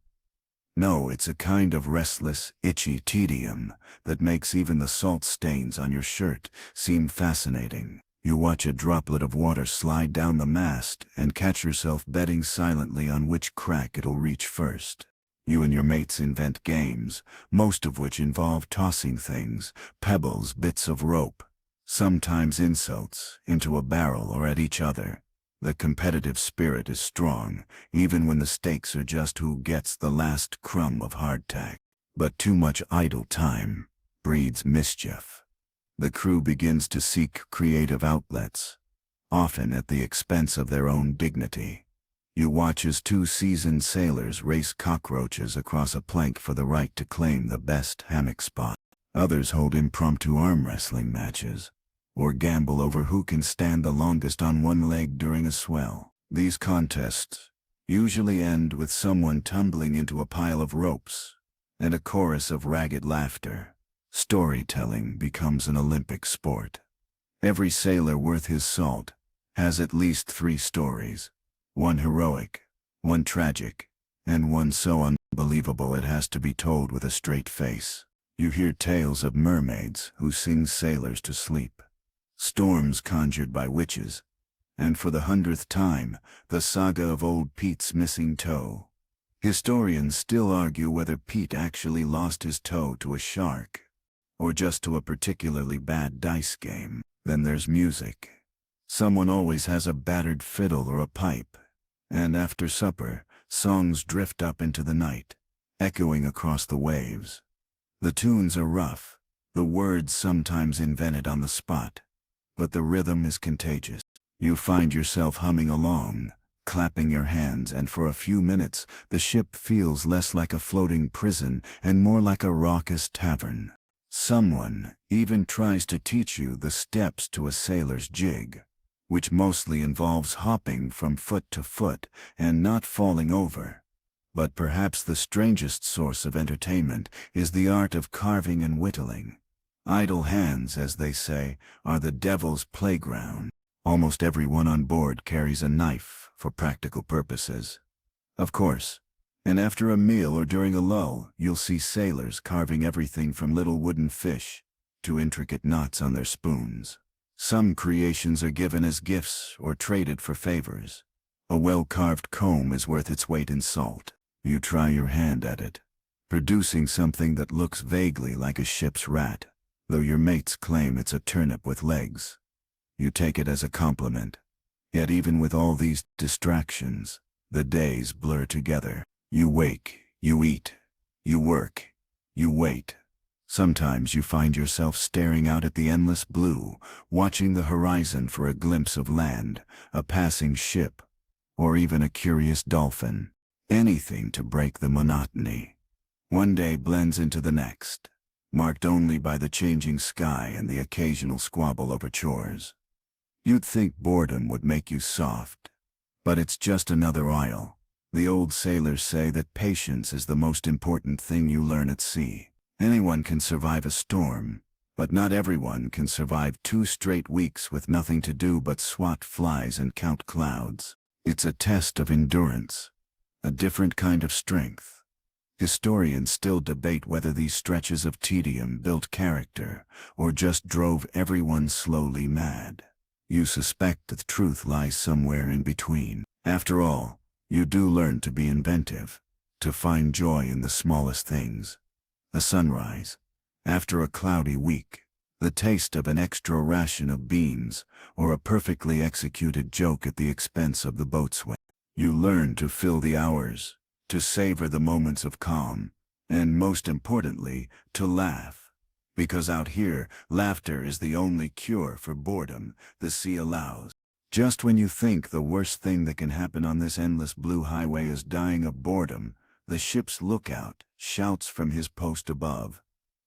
A: No, it's a kind of restless, itchy tedium that makes even the salt stains on your shirt seem fascinating. You watch a droplet of water slide down the mast and catch yourself betting silently on which crack it'll reach first. You and your mates invent games, most of which involve tossing things, pebbles, bits of rope, sometimes insults, into a barrel or at each other. The competitive spirit is strong, even when the stakes are just who gets the last crumb of hardtack. But too much idle time breeds mischief. The crew begins to seek creative outlets, often at the expense of their own dignity. You watch as two seasoned sailors race cockroaches across a plank for the right to claim the best hammock spot. Others hold impromptu arm wrestling matches, or gamble over who can stand the longest on one leg during a swell. These contests usually end with someone tumbling into a pile of ropes and a chorus of ragged laughter. Storytelling becomes an Olympic sport. Every sailor worth his salt has at least 3 stories, one heroic, one tragic, and one so unbelievable it has to be told with a straight face. You hear tales of mermaids who sing sailors to sleep, storms conjured by witches, and for the 100th time, the saga of old Pete's missing toe. Historians still argue whether Pete actually lost his toe to a shark, or just to a particularly bad dice game. Then there's music. Someone always has a battered fiddle or a pipe, and after supper, songs drift up into the night, echoing across the waves. The tunes are rough, the words sometimes invented on the spot, but the rhythm is contagious. You find yourself humming along, clapping your hands, and for a few minutes the ship feels less like a floating prison and more like a raucous tavern. Someone even tries to teach you the steps to a sailor's jig, which mostly involves hopping from foot to foot and not falling over. But perhaps the strangest source of entertainment is the art of carving and whittling. Idle hands, as they say, are the devil's playground. Almost everyone on board carries a knife for practical purposes, of course. And after a meal or during a lull, you'll see sailors carving everything from little wooden fish to intricate knots on their spoons. Some creations are given as gifts or traded for favors. A well-carved comb is worth its weight in salt. You try your hand at it, producing something that looks vaguely like a ship's rat, though your mates claim it's a turnip with legs. You take it as a compliment. Yet even with all these distractions, the days blur together. You wake, you eat, you work, you wait. Sometimes you find yourself staring out at the endless blue, watching the horizon for a glimpse of land, a passing ship, or even a curious dolphin. Anything to break the monotony. One day blends into the next, marked only by the changing sky and the occasional squabble over chores. You'd think boredom would make you soft, but it's just another aisle. The old sailors say that patience is the most important thing you learn at sea. Anyone can survive a storm, but not everyone can survive 2 straight weeks with nothing to do but swat flies and count clouds. It's a test of endurance, a different kind of strength. Historians still debate whether these stretches of tedium built character or just drove everyone slowly mad. You suspect the truth lies somewhere in between. After all, you do learn to be inventive, to find joy in the smallest things. A sunrise, after a cloudy week, the taste of an extra ration of beans, or a perfectly executed joke at the expense of the boatswain. You learn to fill the hours, to savor the moments of calm, and most importantly, to laugh. Because out here, laughter is the only cure for boredom the sea allows. Just when you think the worst thing that can happen on this endless blue highway is dying of boredom, the ship's lookout shouts from his post above.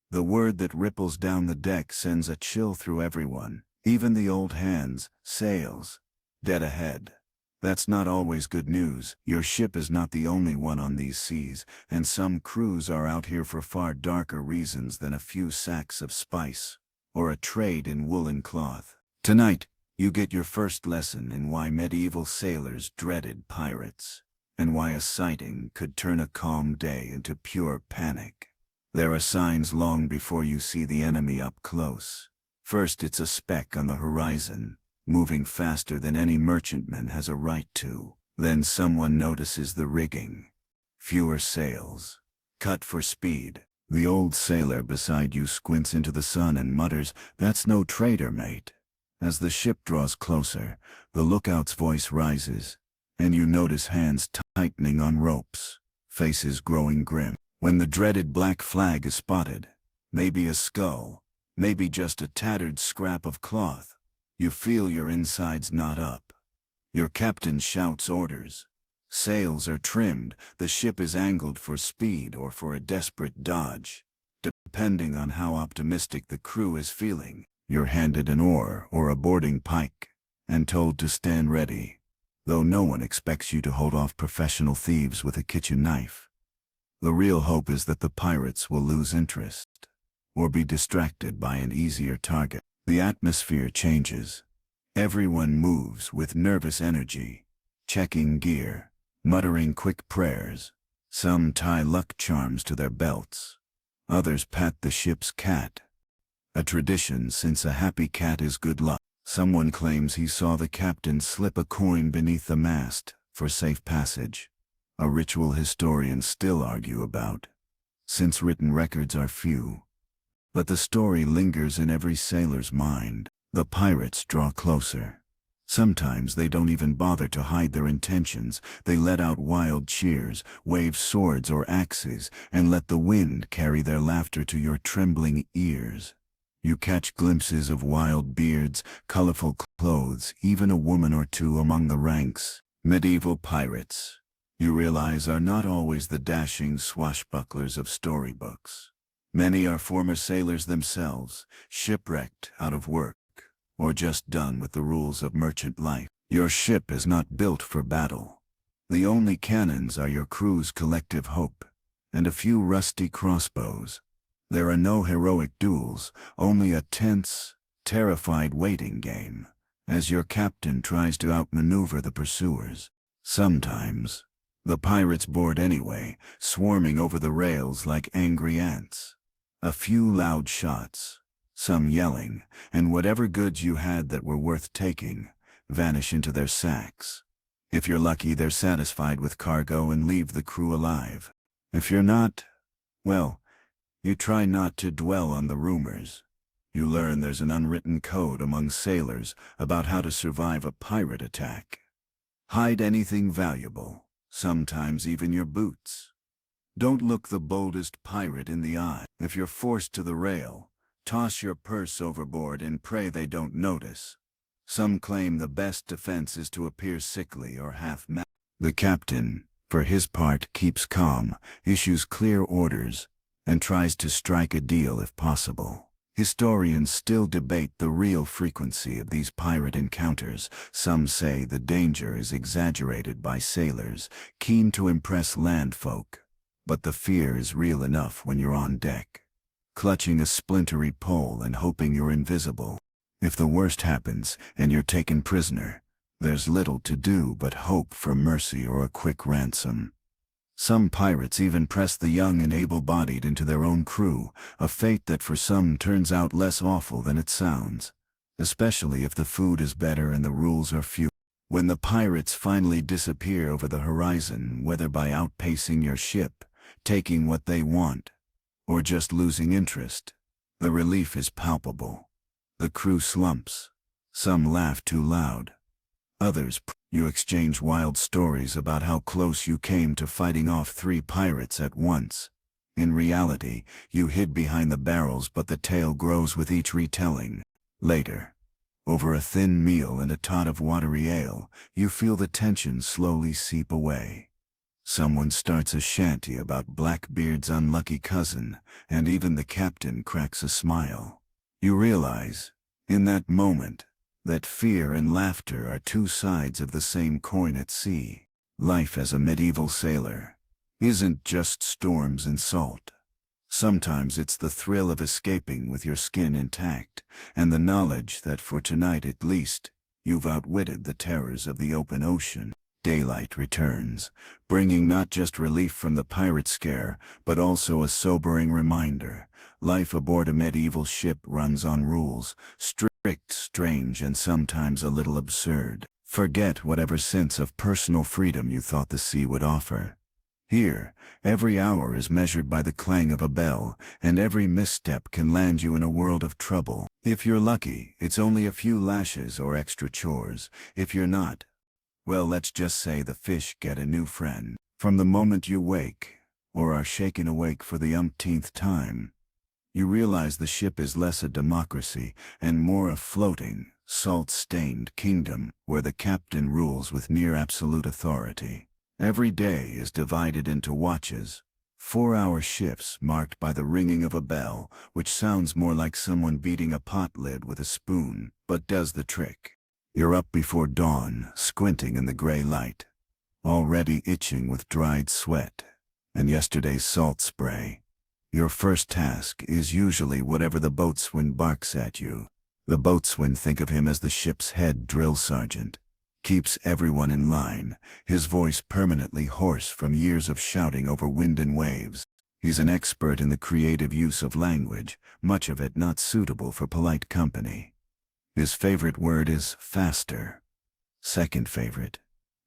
A: The word that ripples down the deck sends a chill through everyone, even the old hands. Sails. Dead ahead. That's not always good news. Your ship is not the only one on these seas, and some crews are out here for far darker reasons than a few sacks of spice, or a trade in woolen cloth. Tonight, you get your first lesson in why medieval sailors dreaded pirates, and why a sighting could turn a calm day into pure panic. There are signs long before you see the enemy up close. First, it's a speck on the horizon, moving faster than any merchantman has a right to. Then someone notices the rigging. Fewer sails. Cut for speed. The old sailor beside you squints into the sun and mutters, "That's no trader, mate." As the ship draws closer, the lookout's voice rises, and you notice hands tightening on ropes, faces growing grim. When the dreaded black flag is spotted, maybe a skull, maybe just a tattered scrap of cloth, you feel your insides knot up. Your captain shouts orders. Sails are trimmed, the ship is angled for speed or for a desperate dodge. Depending on how optimistic the crew is feeling, you're handed an oar or a boarding pike, and told to stand ready, though no one expects you to hold off professional thieves with a kitchen knife. The real hope is that the pirates will lose interest, or be distracted by an easier target. The atmosphere changes. Everyone moves with nervous energy, checking gear, muttering quick prayers. Some tie luck charms to their belts. Others pat the ship's cat. A tradition, since a happy cat is good luck. Someone claims he saw the captain slip a coin beneath the mast for safe passage. a ritual historians still argue about, since written records are few. But the story lingers in every sailor's mind. The pirates draw closer. Sometimes they don't even bother to hide their intentions. They let out wild cheers, wave swords or axes, and let the wind carry their laughter to your trembling ears. You catch glimpses of wild beards, colorful clothes, even a woman or two among the ranks. Medieval pirates, you realize, are not always the dashing swashbucklers of storybooks. Many are former sailors themselves, shipwrecked, out of work, or just done with the rules of merchant life. Your ship is not built for battle. The only cannons are your crew's collective hope, and a few rusty crossbows. There are no heroic duels, only a tense, terrified waiting game, as your captain tries to outmaneuver the pursuers. Sometimes, the pirates board anyway, swarming over the rails like angry ants. A few loud shots, some yelling, and whatever goods you had that were worth taking vanish into their sacks. If you're lucky, they're satisfied with cargo and leave the crew alive. If you're not, well, you try not to dwell on the rumors. You learn there's an unwritten code among sailors about how to survive a pirate attack. Hide anything valuable, sometimes even your boots. Don't look the boldest pirate in the eye. If you're forced to the rail, toss your purse overboard and pray they don't notice. Some claim the best defense is to appear sickly or half-mad. The captain, for his part, keeps calm, issues clear orders, and tries to strike a deal if possible. Historians still debate the real frequency of these pirate encounters. Some say the danger is exaggerated by sailors, keen to impress landfolk. But the fear is real enough when you're on deck, clutching a splintery pole and hoping you're invisible. If the worst happens and you're taken prisoner, there's little to do but hope for mercy or a quick ransom. Some pirates even press the young and able-bodied into their own crew, a fate that for some turns out less awful than it sounds, especially if the food is better and the rules are few. When the pirates finally disappear over the horizon, whether by outpacing your ship, taking what they want, or just losing interest, the relief is palpable. The crew slumps. Some laugh too loud. Others, you exchange wild stories about how close you came to fighting off 3 pirates at once. In reality, you hid behind the barrels, but the tale grows with each retelling. Later, over a thin meal and a tot of watery ale, you feel the tension slowly seep away. Someone starts a shanty about Blackbeard's unlucky cousin, and even the captain cracks a smile. You realize, in that moment, that fear and laughter are 2 sides of the same coin at sea. Life as a medieval sailor isn't just storms and salt. Sometimes it's the thrill of escaping with your skin intact, and the knowledge that for tonight at least, you've outwitted the terrors of the open ocean. Daylight returns, bringing not just relief from the pirate scare, but also a sobering reminder. Life aboard a medieval ship runs on rules, strict, strange, and sometimes a little absurd. Forget whatever sense of personal freedom you thought the sea would offer. Here, every hour is measured by the clang of a bell, and every misstep can land you in a world of trouble. If you're lucky, it's only a few lashes or extra chores. If you're not, well, let's just say the fish get a new friend. From the moment you wake, or are shaken awake for the umpteenth time, you realize the ship is less a democracy and more a floating, salt-stained kingdom where the captain rules with near absolute authority. Every day is divided into watches, 4-hour shifts marked by the ringing of a bell, which sounds more like someone beating a pot lid with a spoon, but does the trick. You're up before dawn, squinting in the gray light, already itching with dried sweat and yesterday's salt spray. Your first task is usually whatever the boatswain barks at you. The boatswain, think of him as the ship's head drill sergeant, keeps everyone in line, his voice permanently hoarse from years of shouting over wind and waves. He's an expert in the creative use of language, much of it not suitable for polite company. His favorite word is faster. Second favorite,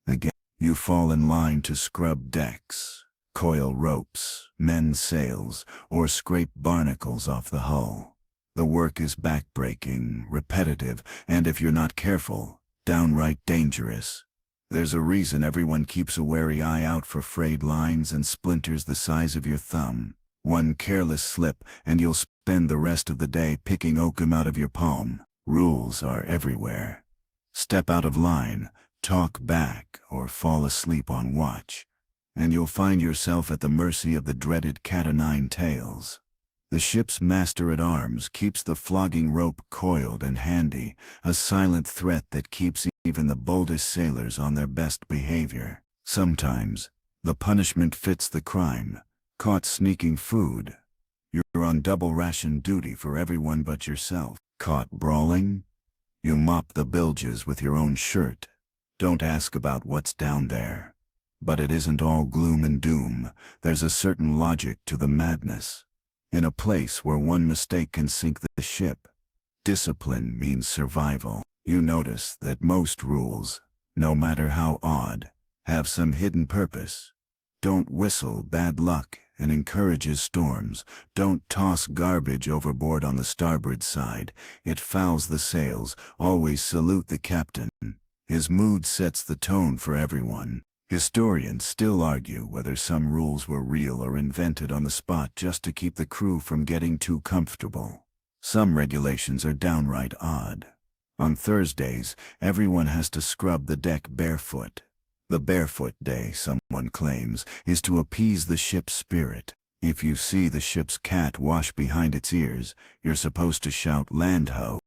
A: again. You fall in line to scrub decks, coil ropes, mend sails, or scrape barnacles off the hull. The work is backbreaking, repetitive, and if you're not careful, downright dangerous. There's a reason everyone keeps a wary eye out for frayed lines and splinters the size of your thumb. One careless slip, and you'll spend the rest of the day picking oakum out of your palm. Rules are everywhere. Step out of line, talk back, or fall asleep on watch, and you'll find yourself at the mercy of the dreaded cat-o'-nine-tails. The ship's master-at-arms keeps the flogging rope coiled and handy, a silent threat that keeps even the boldest sailors on their best behavior. Sometimes, the punishment fits the crime. Caught sneaking food, you're on double ration duty for everyone but yourself. Caught brawling, you mop the bilges with your own shirt. Don't ask about what's down there. But it isn't all gloom and doom. There's a certain logic to the madness. In a place where one mistake can sink the ship, discipline means survival. You notice that most rules, no matter how odd, have some hidden purpose. Don't whistle bad luck and encourages storms. Don't toss garbage overboard on the starboard side. It fouls the sails. Always salute the captain. His mood sets the tone for everyone. Historians still argue whether some rules were real or invented on the spot just to keep the crew from getting too comfortable. Some regulations are downright odd. On Thursdays, everyone has to scrub the deck barefoot. The barefoot day, someone claims, is to appease the ship's spirit. If you see the ship's cat wash behind its ears, you're supposed to shout "Land ho!"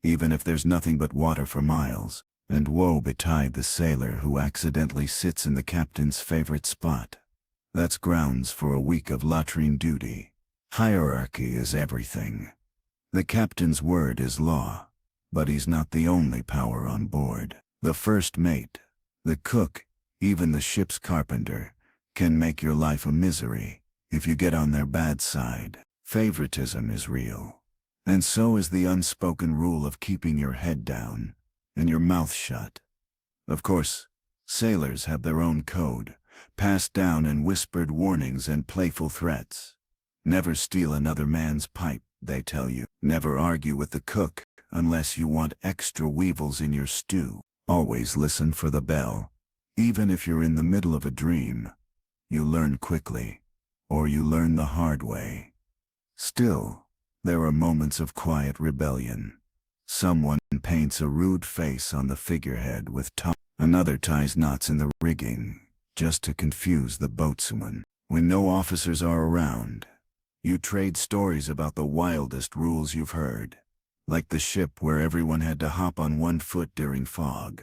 A: even if there's nothing but water for miles. And woe betide the sailor who accidentally sits in the captain's favorite spot. That's grounds for a week of latrine duty. Hierarchy is everything. The captain's word is law, but he's not the only power on board. The first mate, the cook, even the ship's carpenter, can make your life a misery if you get on their bad side. Favoritism is real, and so is the unspoken rule of keeping your head down and your mouth shut. Of course, sailors have their own code, passed down in whispered warnings and playful threats. Never steal another man's pipe, they tell you. Never argue with the cook unless you want extra weevils in your stew. Always listen for the bell. Even if you're in the middle of a dream, you learn quickly, or you learn the hard way. Still, there are moments of quiet rebellion. Someone paints a rude face on the figurehead with tongue. Another ties knots in the rigging, just to confuse the boatswain. When no officers are around, you trade stories about the wildest rules you've heard, like the ship where everyone had to hop on one foot during fog,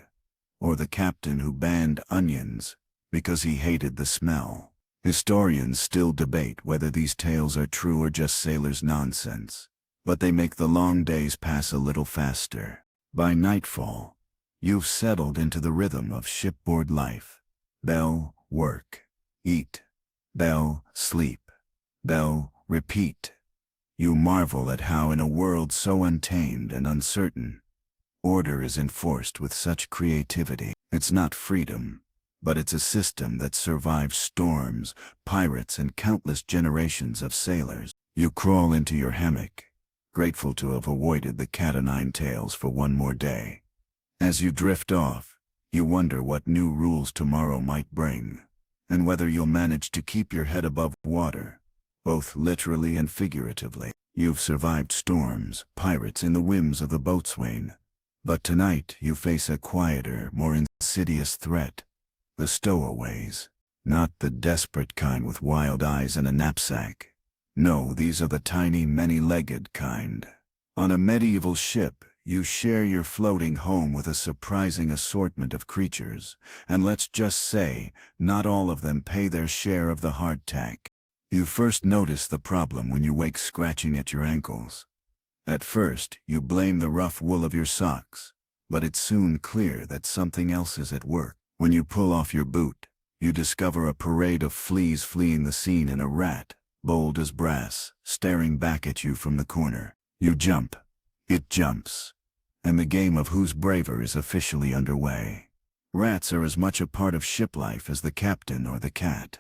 A: or the captain who banned onions because he hated the smell. Historians still debate whether these tales are true or just sailors' nonsense, but they make the long days pass a little faster. By nightfall, you've settled into the rhythm of shipboard life. Bell, work. Eat. Bell, sleep. Bell, repeat. You marvel at how in a world so untamed and uncertain, order is enforced with such creativity. It's not freedom, but it's a system that survives storms, pirates, and countless generations of sailors. You crawl into your hammock, grateful to have avoided the cat-o'-nine-tails for one more day. As you drift off, you wonder what new rules tomorrow might bring, and whether you'll manage to keep your head above water, both literally and figuratively. You've survived storms, pirates, and the whims of the boatswain, but tonight you face a quieter, more insidious threat. The stowaways. Not the desperate kind with wild eyes and a knapsack. No, these are the tiny, many-legged kind. On a medieval ship, you share your floating home with a surprising assortment of creatures, and let's just say, not all of them pay their share of the hardtack. You first notice the problem when you wake scratching at your ankles. At first, you blame the rough wool of your socks, but it's soon clear that something else is at work. When you pull off your boot, you discover a parade of fleas fleeing the scene and a rat, bold as brass, staring back at you from the corner. You jump. It jumps. And the game of who's braver is officially underway. Rats are as much a part of ship life as the captain or the cat.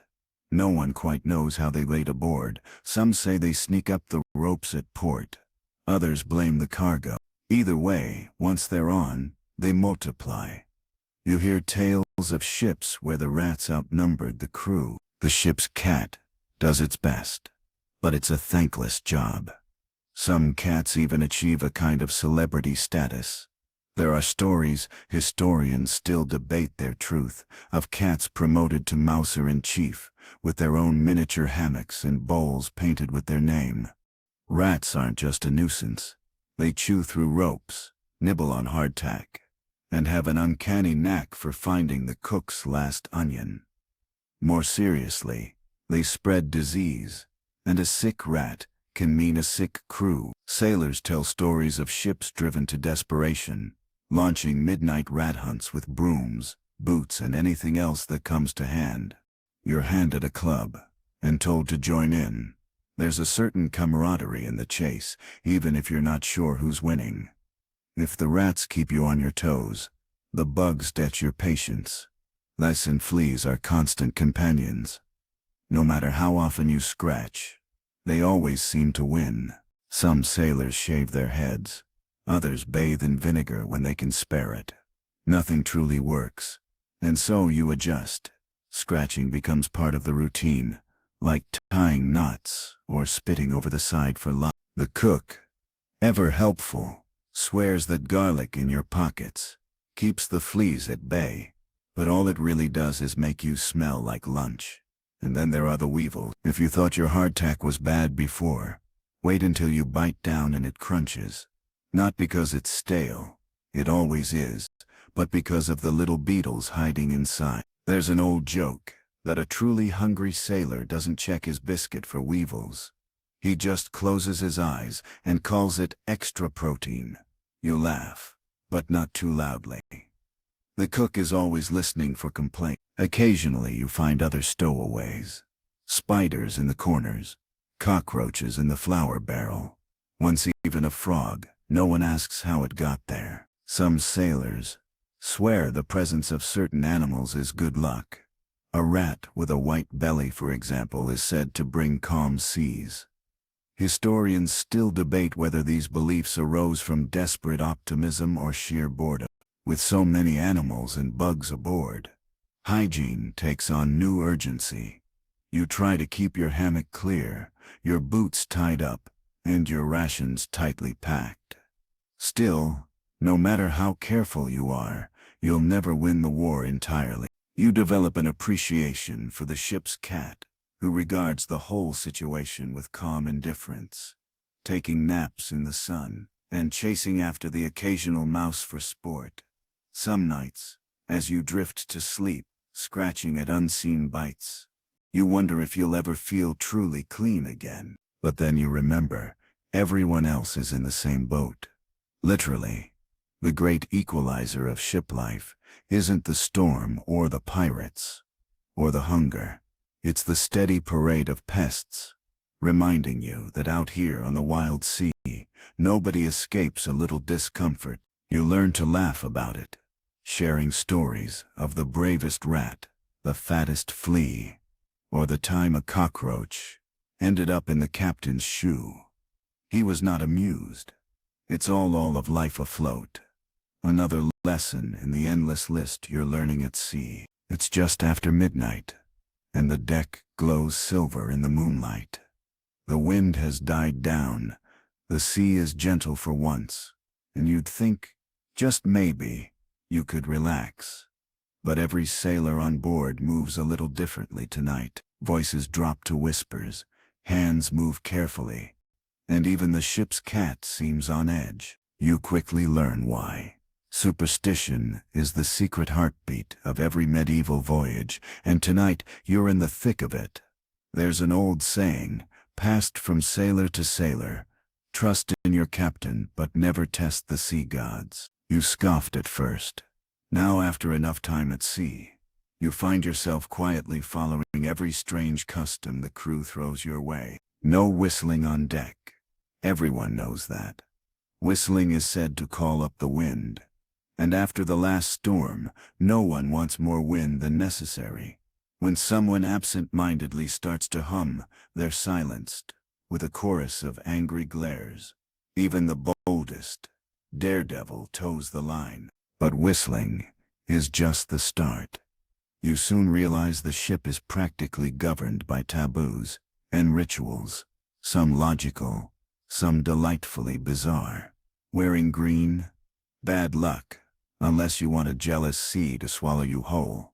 A: No one quite knows how they laid aboard. Some say they sneak up the ropes at port. Others blame the cargo. Either way, once they're on, they multiply. You hear tales of ships where the rats outnumbered the crew. The ship's cat does its best, but it's a thankless job. Some cats even achieve a kind of celebrity status. There are stories, historians still debate their truth, of cats promoted to mouser-in-chief, with their own miniature hammocks and bowls painted with their name. Rats aren't just a nuisance. They chew through ropes, nibble on hardtack, and have an uncanny knack for finding the cook's last onion. More seriously, they spread disease, and a sick rat can mean a sick crew. Sailors tell stories of ships driven to desperation, launching midnight rat hunts with brooms, boots, and anything else that comes to hand. You're handed a club and told to join in. There's a certain camaraderie in the chase, even if you're not sure who's winning. If the rats keep you on your toes, the bugs test your patience. Lice and fleas are constant companions. No matter how often you scratch, they always seem to win. Some sailors shave their heads. Others bathe in vinegar when they can spare it. Nothing truly works, and so you adjust. Scratching becomes part of the routine, like tying knots or spitting over the side for luck. The cook, ever helpful, swears that garlic in your pockets keeps the fleas at bay, but all it really does is make you smell like lunch. And then there are the weevils. If you thought your hardtack was bad before, wait until you bite down and it crunches. Not because it's stale, it always is, but because of the little beetles hiding inside. There's an old joke that a truly hungry sailor doesn't check his biscuit for weevils. He just closes his eyes and calls it extra protein. You laugh, but not too loudly. The cook is always listening for complaints. Occasionally you find other stowaways. Spiders in the corners, cockroaches in the flour barrel, once even a frog. No one asks how it got there. Some sailors swear the presence of certain animals is good luck. A rat with a white belly, for example, is said to bring calm seas. Historians still debate whether these beliefs arose from desperate optimism or sheer boredom. With so many animals and bugs aboard, hygiene takes on new urgency. You try to keep your hammock clear, your boots tied up, and your rations tightly packed. Still, no matter how careful you are, you'll never win the war entirely. You develop an appreciation for the ship's cat, who regards the whole situation with calm indifference, taking naps in the sun, and chasing after the occasional mouse for sport. Some nights, as you drift to sleep, scratching at unseen bites, you wonder if you'll ever feel truly clean again. But then you remember, everyone else is in the same boat. Literally, the great equalizer of ship life isn't the storm or the pirates or the hunger. It's the steady parade of pests, reminding you that out here on the wild sea, nobody escapes a little discomfort. You learn to laugh about it, sharing stories of the bravest rat, the fattest flea, or the time a cockroach ended up in the captain's shoe. He was not amused. It's all of life afloat. Another lesson in the endless list you're learning at sea. It's just after midnight, and the deck glows silver in the moonlight. The wind has died down, the sea is gentle for once, and you'd think, just maybe, you could relax. But every sailor on board moves a little differently tonight. Voices drop to whispers, hands move carefully, and even the ship's cat seems on edge. You quickly learn why. Superstition is the secret heartbeat of every medieval voyage, and tonight you're in the thick of it. There's an old saying, passed from sailor to sailor: trust in your captain, but never test the sea gods. You scoffed at first. Now, after enough time at sea, you find yourself quietly following every strange custom the crew throws your way. No whistling on deck. Everyone knows that. Whistling is said to call up the wind, And after the last storm, no one wants more wind than necessary. When someone absent-mindedly starts to hum, they're silenced, with a chorus of angry glares. Even the boldest daredevil toes the line. But whistling is just the start. You soon realize the ship is practically governed by taboos and rituals, some logical, some delightfully bizarre. Wearing green? Bad luck, unless you want a jealous sea to swallow you whole.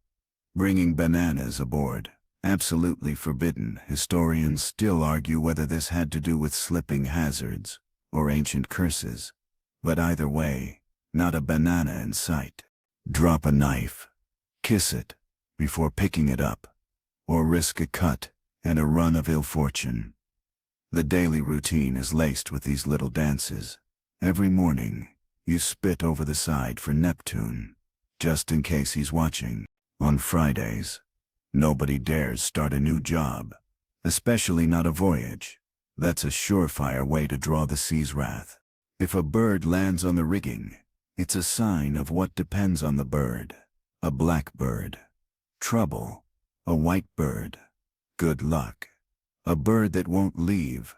A: Bringing bananas aboard? Absolutely forbidden. Historians still argue whether this had to do with slipping hazards or ancient curses. But either way, not a banana in sight. Drop a knife. Kiss it before picking it up, or risk a cut and a run of ill fortune. The daily routine is laced with these little dances. Every morning, you spit over the side for Neptune, just in case he's watching. On Fridays, nobody dares start a new job, especially not a voyage. That's a surefire way to draw the sea's wrath. If a bird lands on the rigging, it's a sign of what depends on the bird. A black bird, trouble. A white bird, good luck. A bird that won't leave,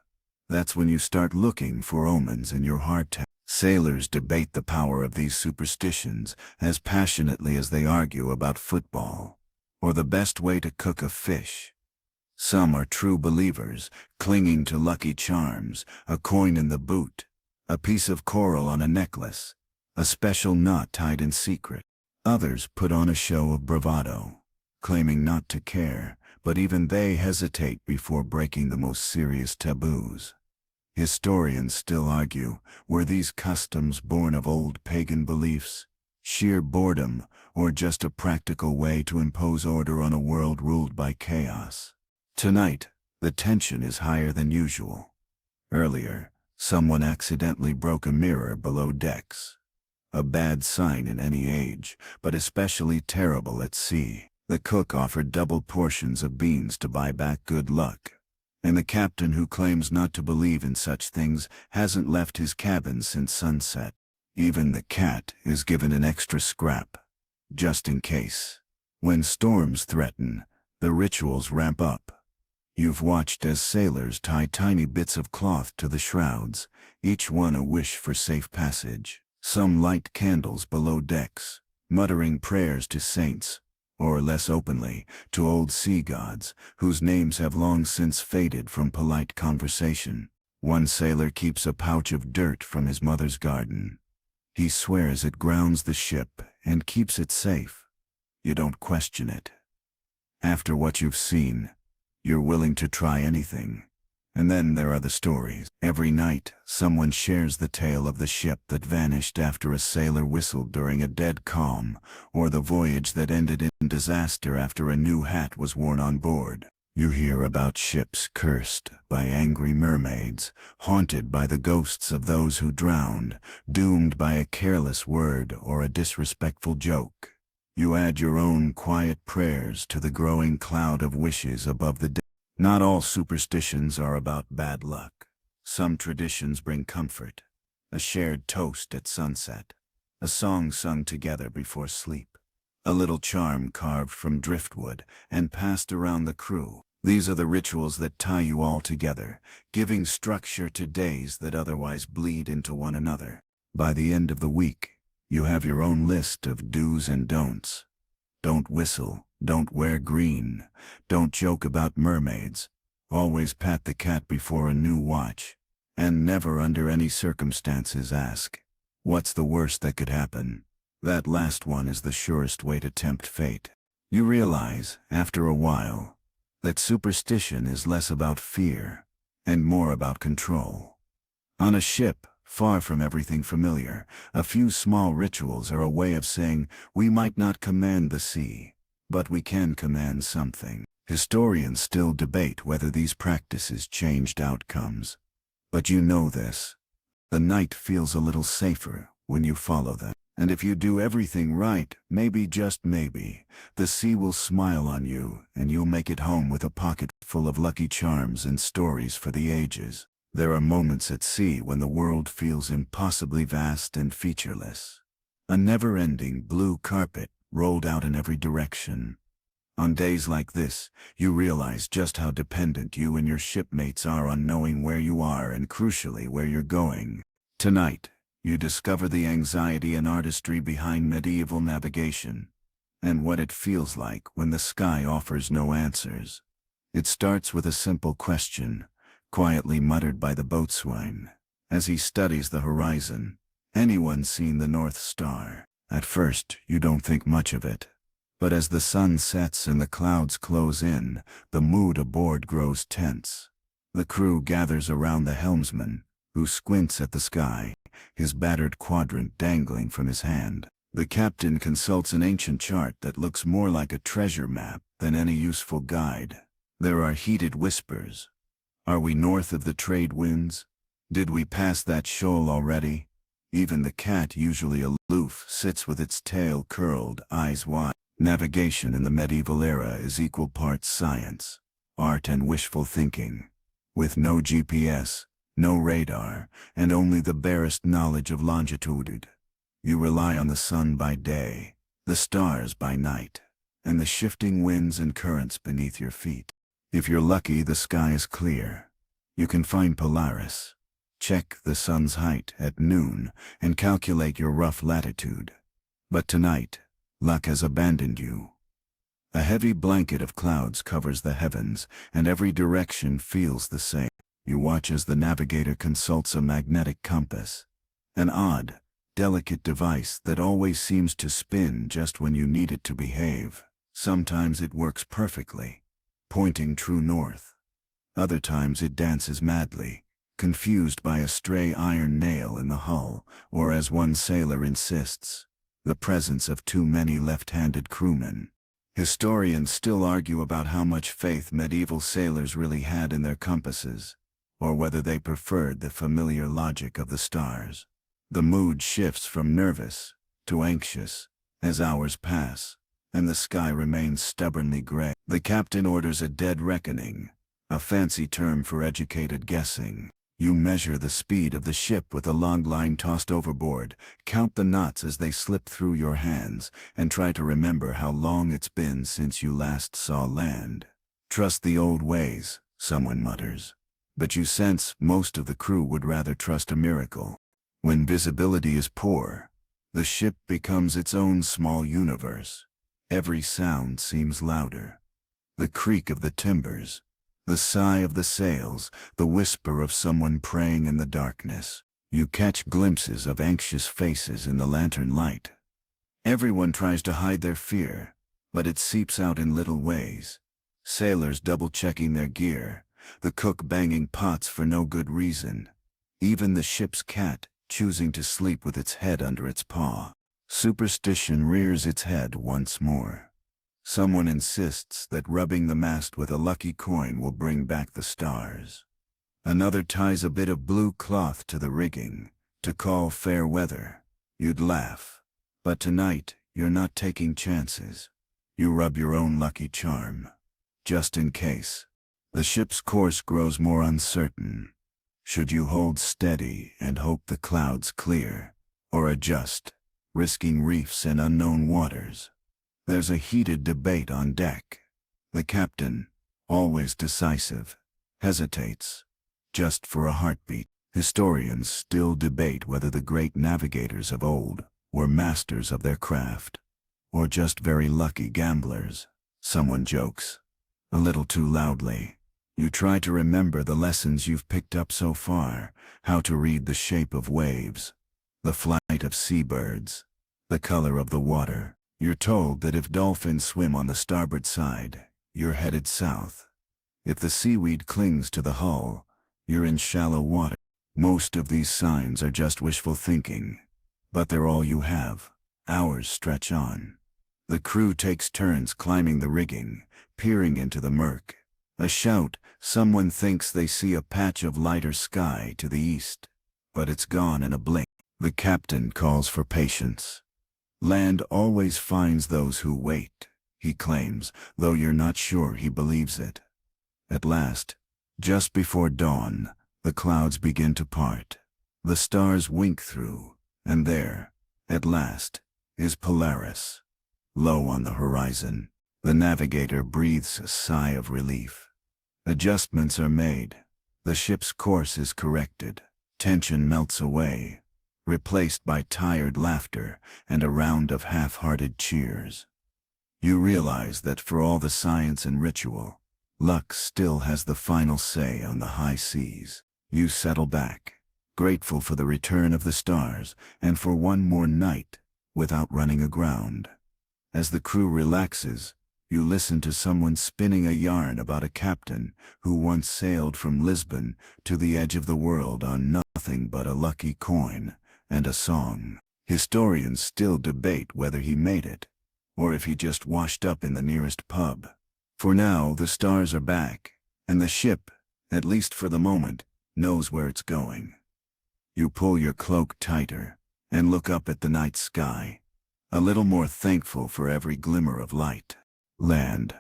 A: that's when you start looking for omens in your heart. Sailors debate the power of these superstitions as passionately as they argue about football, or the best way to cook a fish. Some are true believers, clinging to lucky charms, a coin in the boot, a piece of coral on a necklace, a special knot tied in secret. Others put on a show of bravado, claiming not to care, but even they hesitate before breaking the most serious taboos. Historians still argue, were these customs born of old pagan beliefs, sheer boredom, or just a practical way to impose order on a world ruled by chaos? Tonight, the tension is higher than usual. Earlier, someone accidentally broke a mirror below decks. A bad sign in any age, but especially terrible at sea. The cook offered double portions of beans to buy back good luck. And the captain, who claims not to believe in such things, hasn't left his cabin since sunset. Even the cat is given an extra scrap, just in case. When storms threaten, the rituals ramp up. You've watched as sailors tie tiny bits of cloth to the shrouds, each one a wish for safe passage. Some light candles below decks, muttering prayers to saints, or less openly, to old sea gods, whose names have long since faded from polite conversation. One sailor keeps a pouch of dirt from his mother's garden. He swears it grounds the ship and keeps it safe. You don't question it. After what you've seen, you're willing to try anything. And then there are the stories. Every night, someone shares the tale of the ship that vanished after a sailor whistled during a dead calm, or the voyage that ended in disaster after a new hat was worn on board. You hear about ships cursed by angry mermaids, haunted by the ghosts of those who drowned, doomed by a careless word or a disrespectful joke. You add your own quiet prayers to the growing cloud of wishes above the dead. Not all superstitions are about bad luck. Some traditions bring comfort. A shared toast at sunset. A song sung together before sleep. A little charm carved from driftwood and passed around the crew. These are the rituals that tie you all together, giving structure to days that otherwise bleed into one another. By the end of the week, you have your own list of do's and don'ts. Don't whistle. Don't wear green. Don't joke about mermaids. Always pat the cat before a new watch. And never under any circumstances ask, what's the worst that could happen? That last one is the surest way to tempt fate. You realize, after a while, that superstition is less about fear and more about control. On a ship, far from everything familiar, a few small rituals are a way of saying, we might not command the sea, but we can command something. Historians still debate whether these practices changed outcomes. But you know this. The night feels a little safer when you follow them. And if you do everything right, maybe, just maybe, the sea will smile on you and you'll make it home with a pocket full of lucky charms and stories for the ages. There are moments at sea when the world feels impossibly vast and featureless. A never-ending blue carpet rolled out in every direction. On days like this, you realize just how dependent you and your shipmates are on knowing where you are and, crucially, where you're going. Tonight, you discover the anxiety and artistry behind medieval navigation, and what it feels like when the sky offers no answers. It starts with a simple question, quietly muttered by the boatswain, as he studies the horizon. Anyone seen the North Star? At first, you don't think much of it. But as the sun sets and the clouds close in, the mood aboard grows tense. The crew gathers around the helmsman, who squints at the sky, his battered quadrant dangling from his hand. The captain consults an ancient chart that looks more like a treasure map than any useful guide. There are heated whispers. Are we north of the trade winds? Did we pass that shoal already? Even the cat, usually aloof, sits with its tail curled, eyes wide. Navigation in the medieval era is equal parts science, art and wishful thinking. With no GPS, no radar, and only the barest knowledge of longitude, you rely on the sun by day, the stars by night, and the shifting winds and currents beneath your feet. If you're lucky, the sky is clear. You can find Polaris, check the sun's height at noon, and calculate your rough latitude. But tonight, luck has abandoned you. A heavy blanket of clouds covers the heavens, and every direction feels the same. You watch as the navigator consults a magnetic compass, an odd, delicate device that always seems to spin just when you need it to behave. Sometimes it works perfectly, pointing true north. Other times it dances madly, confused by a stray iron nail in the hull, or, as one sailor insists, the presence of too many left-handed crewmen. Historians still argue about how much faith medieval sailors really had in their compasses, or whether they preferred the familiar logic of the stars. The mood shifts from nervous to anxious as hours pass, and the sky remains stubbornly gray. The captain orders a dead reckoning, a fancy term for educated guessing. You measure the speed of the ship with a log line tossed overboard, count the knots as they slip through your hands, and try to remember how long it's been since you last saw land. Trust the old ways, someone mutters. But you sense most of the crew would rather trust a miracle. When visibility is poor, the ship becomes its own small universe. Every sound seems louder. The creak of the timbers, the sigh of the sails, the whisper of someone praying in the darkness. You catch glimpses of anxious faces in the lantern light. Everyone tries to hide their fear, but it seeps out in little ways. Sailors double-checking their gear, the cook banging pots for no good reason. Even the ship's cat choosing to sleep with its head under its paw. Superstition rears its head once more. Someone insists that rubbing the mast with a lucky coin will bring back the stars. Another ties a bit of blue cloth to the rigging, to call fair weather. You'd laugh. But tonight, you're not taking chances. You rub your own lucky charm, just in case. The ship's course grows more uncertain. Should you hold steady and hope the clouds clear, or adjust, risking reefs and unknown waters? There's a heated debate on deck. The captain, always decisive, hesitates, just for a heartbeat. Historians still debate whether the great navigators of old were masters of their craft, or just very lucky gamblers. Someone jokes, a little too loudly. You try to remember the lessons you've picked up so far, how to read the shape of waves, the flight of seabirds, the color of the water. You're told that if dolphins swim on the starboard side, you're headed south. If the seaweed clings to the hull, you're in shallow water. Most of these signs are just wishful thinking, but they're all you have. Hours stretch on. The crew takes turns climbing the rigging, peering into the murk. A shout, someone thinks they see a patch of lighter sky to the east, but it's gone in a blink. The captain calls for patience. Land always finds those who wait, he claims, though you're not sure he believes it. At last, just before dawn, the clouds begin to part. The stars wink through, and there, At last, is Polaris. Low on the horizon, the navigator breathes a sigh of relief. Adjustments are made. The ship's course is corrected. Tension melts away, replaced by tired laughter and a round of half-hearted cheers. You realize that for all the science and ritual, luck still has the final say on the high seas. You settle back, grateful for the return of the stars and for one more night without running aground. As the crew relaxes, you listen to someone spinning a yarn about a captain who once sailed from Lisbon to the edge of the world on nothing but a lucky coin and a song. Historians still debate whether he made it, or if he just washed up in the nearest pub. For now, the stars are back, and the ship, at least for the moment, knows where it's going. You pull your cloak tighter and look up at the night sky, a little more thankful for every glimmer of light. Land.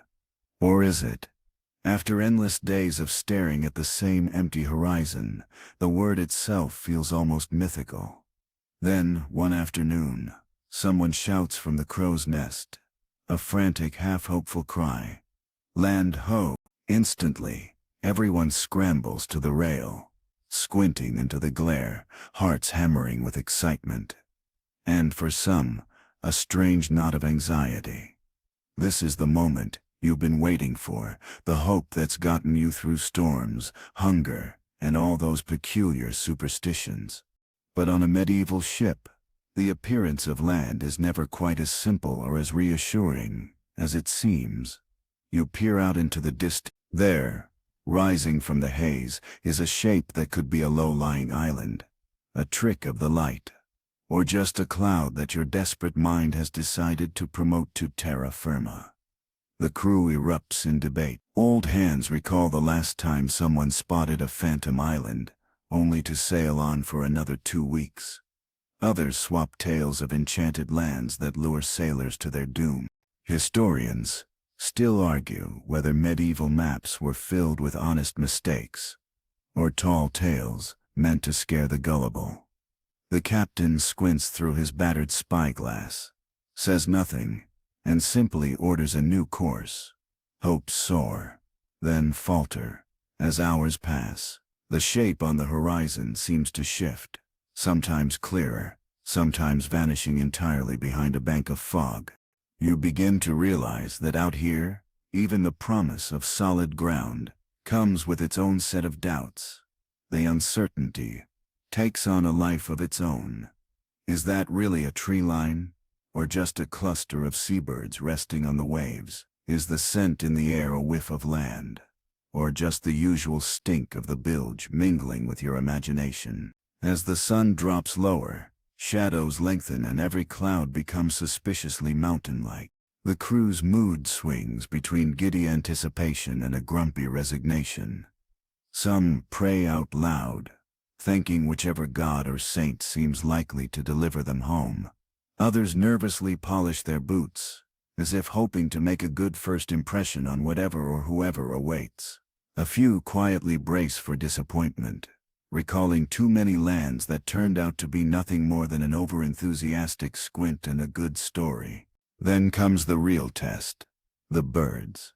A: Or is it? After endless days of staring at the same empty horizon, the word itself feels almost mythical. Then, one afternoon, someone shouts from the crow's nest, a frantic, half-hopeful cry. Land ho! Instantly, everyone scrambles to the rail, squinting into the glare, hearts hammering with excitement. And for some, a strange knot of anxiety. This is the moment you've been waiting for, the hope that's gotten you through storms, hunger, and all those peculiar superstitions. But on a medieval ship, the appearance of land is never quite as simple or as reassuring as it seems. You peer out into the distance. There, rising from the haze, is a shape that could be a low-lying island, a trick of the light, or just a cloud that your desperate mind has decided to promote to terra firma. The crew erupts in debate. Old hands recall the last time someone spotted a phantom island, only to sail on for another 2 weeks. Others swap tales of enchanted lands that lure sailors to their doom. Historians still argue whether medieval maps were filled with honest mistakes, or tall tales meant to scare the gullible. The captain squints through his battered spyglass, says nothing, and simply orders a new course. Hopes soar, then falter. As hours pass, the shape on the horizon seems to shift, sometimes clearer, sometimes vanishing entirely behind a bank of fog. You begin to realize that out here, even the promise of solid ground comes with its own set of doubts. The uncertainty takes on a life of its own. Is that really a tree line, or just a cluster of seabirds resting on the waves? Is the scent in the air a whiff of land, or just the usual stink of the bilge mingling with your imagination? As the sun drops lower, shadows lengthen and every cloud becomes suspiciously mountain-like. The crew's mood swings between giddy anticipation and a grumpy resignation. Some pray out loud, thanking whichever god or saint seems likely to deliver them home. Others nervously polish their boots, as if hoping to make a good first impression on whatever or whoever awaits. A few quietly brace for disappointment, recalling too many lands that turned out to be nothing more than an over-enthusiastic squint and a good story. Then comes the real test, the birds.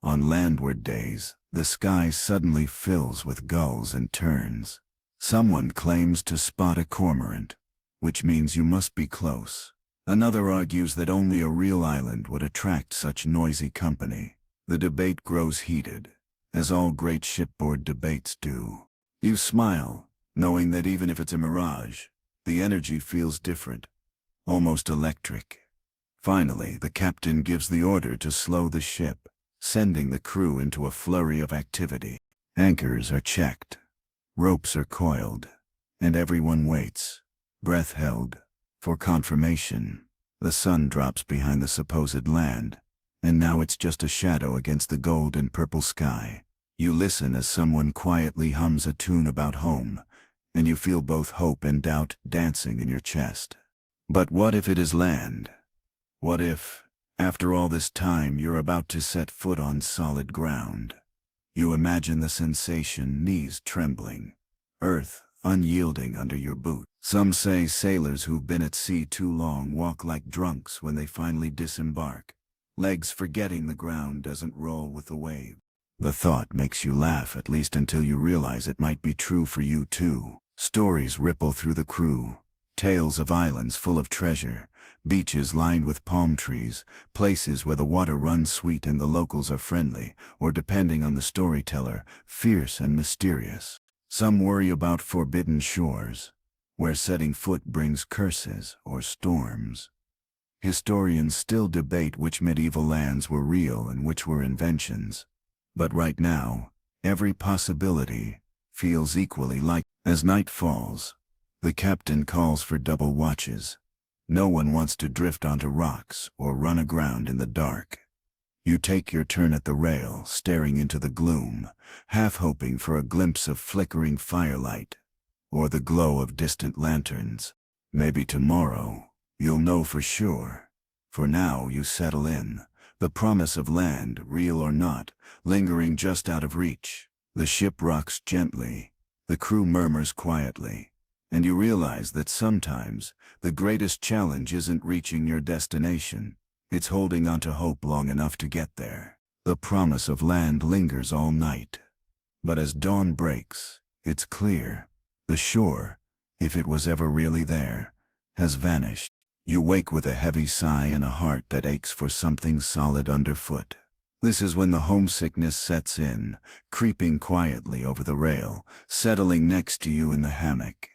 A: On landward days, the sky suddenly fills with gulls and terns. Someone claims to spot a cormorant, which means you must be close. Another argues that only a real island would attract such noisy company. The debate grows heated, as all great shipboard debates do. You smile, knowing that even if it's a mirage, the energy feels different, almost electric. Finally, the captain gives the order to slow the ship, sending the crew into a flurry of activity. Anchors are checked, ropes are coiled, and everyone waits, breath held, for confirmation. The sun drops behind the supposed land, and now it's just a shadow against the gold and purple sky. You listen as someone quietly hums a tune about home, and you feel both hope and doubt dancing in your chest. But what if it is land? What if, after all this time, you're about to set foot on solid ground? You imagine the sensation, knees trembling, earth unyielding under your boot. Some say sailors who've been at sea too long walk like drunks when they finally disembark, legs forgetting the ground doesn't roll with the wave. The thought makes you laugh, at least until you realize it might be true for you too. Stories ripple through the crew, tales of islands full of treasure, beaches lined with palm trees, places where the water runs sweet and the locals are friendly, or depending on the storyteller, fierce and mysterious. Some worry about forbidden shores, where setting foot brings curses or storms. Historians still debate which medieval lands were real and which were inventions. But right now, every possibility feels equally likely. As night falls, the captain calls for double watches. No one wants to drift onto rocks or run aground in the dark. You take your turn at the rail, staring into the gloom, half hoping for a glimpse of flickering firelight or the glow of distant lanterns. Maybe tomorrow, you'll know for sure. For now, you settle in, the promise of land, real or not, lingering just out of reach. The ship rocks gently, the crew murmurs quietly, and you realize that sometimes the greatest challenge isn't reaching your destination, it's holding on to hope long enough to get there. The promise of land lingers all night. But as dawn breaks, it's clear. The shore, if it was ever really there, has vanished. You wake with a heavy sigh and a heart that aches for something solid underfoot. This is when the homesickness sets in, creeping quietly over the rail, settling next to you in the hammock.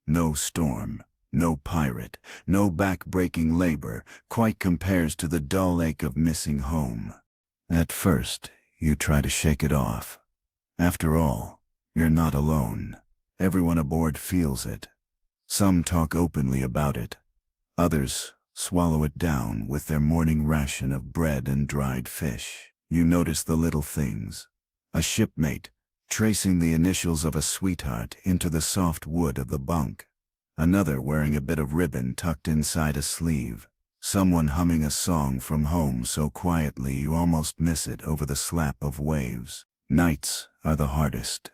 A: No storm, no pirate, no back-breaking labor quite compares to the dull ache of missing home. At first, you try to shake it off. After all, you're not alone. Everyone aboard feels it. Some talk openly about it. Others swallow it down with their morning ration of bread and dried fish. You notice the little things. A shipmate tracing the initials of a sweetheart into the soft wood of the bunk. Another wearing a bit of ribbon tucked inside a sleeve. Someone humming a song from home so quietly you almost miss it over the slap of waves. Nights are the hardest.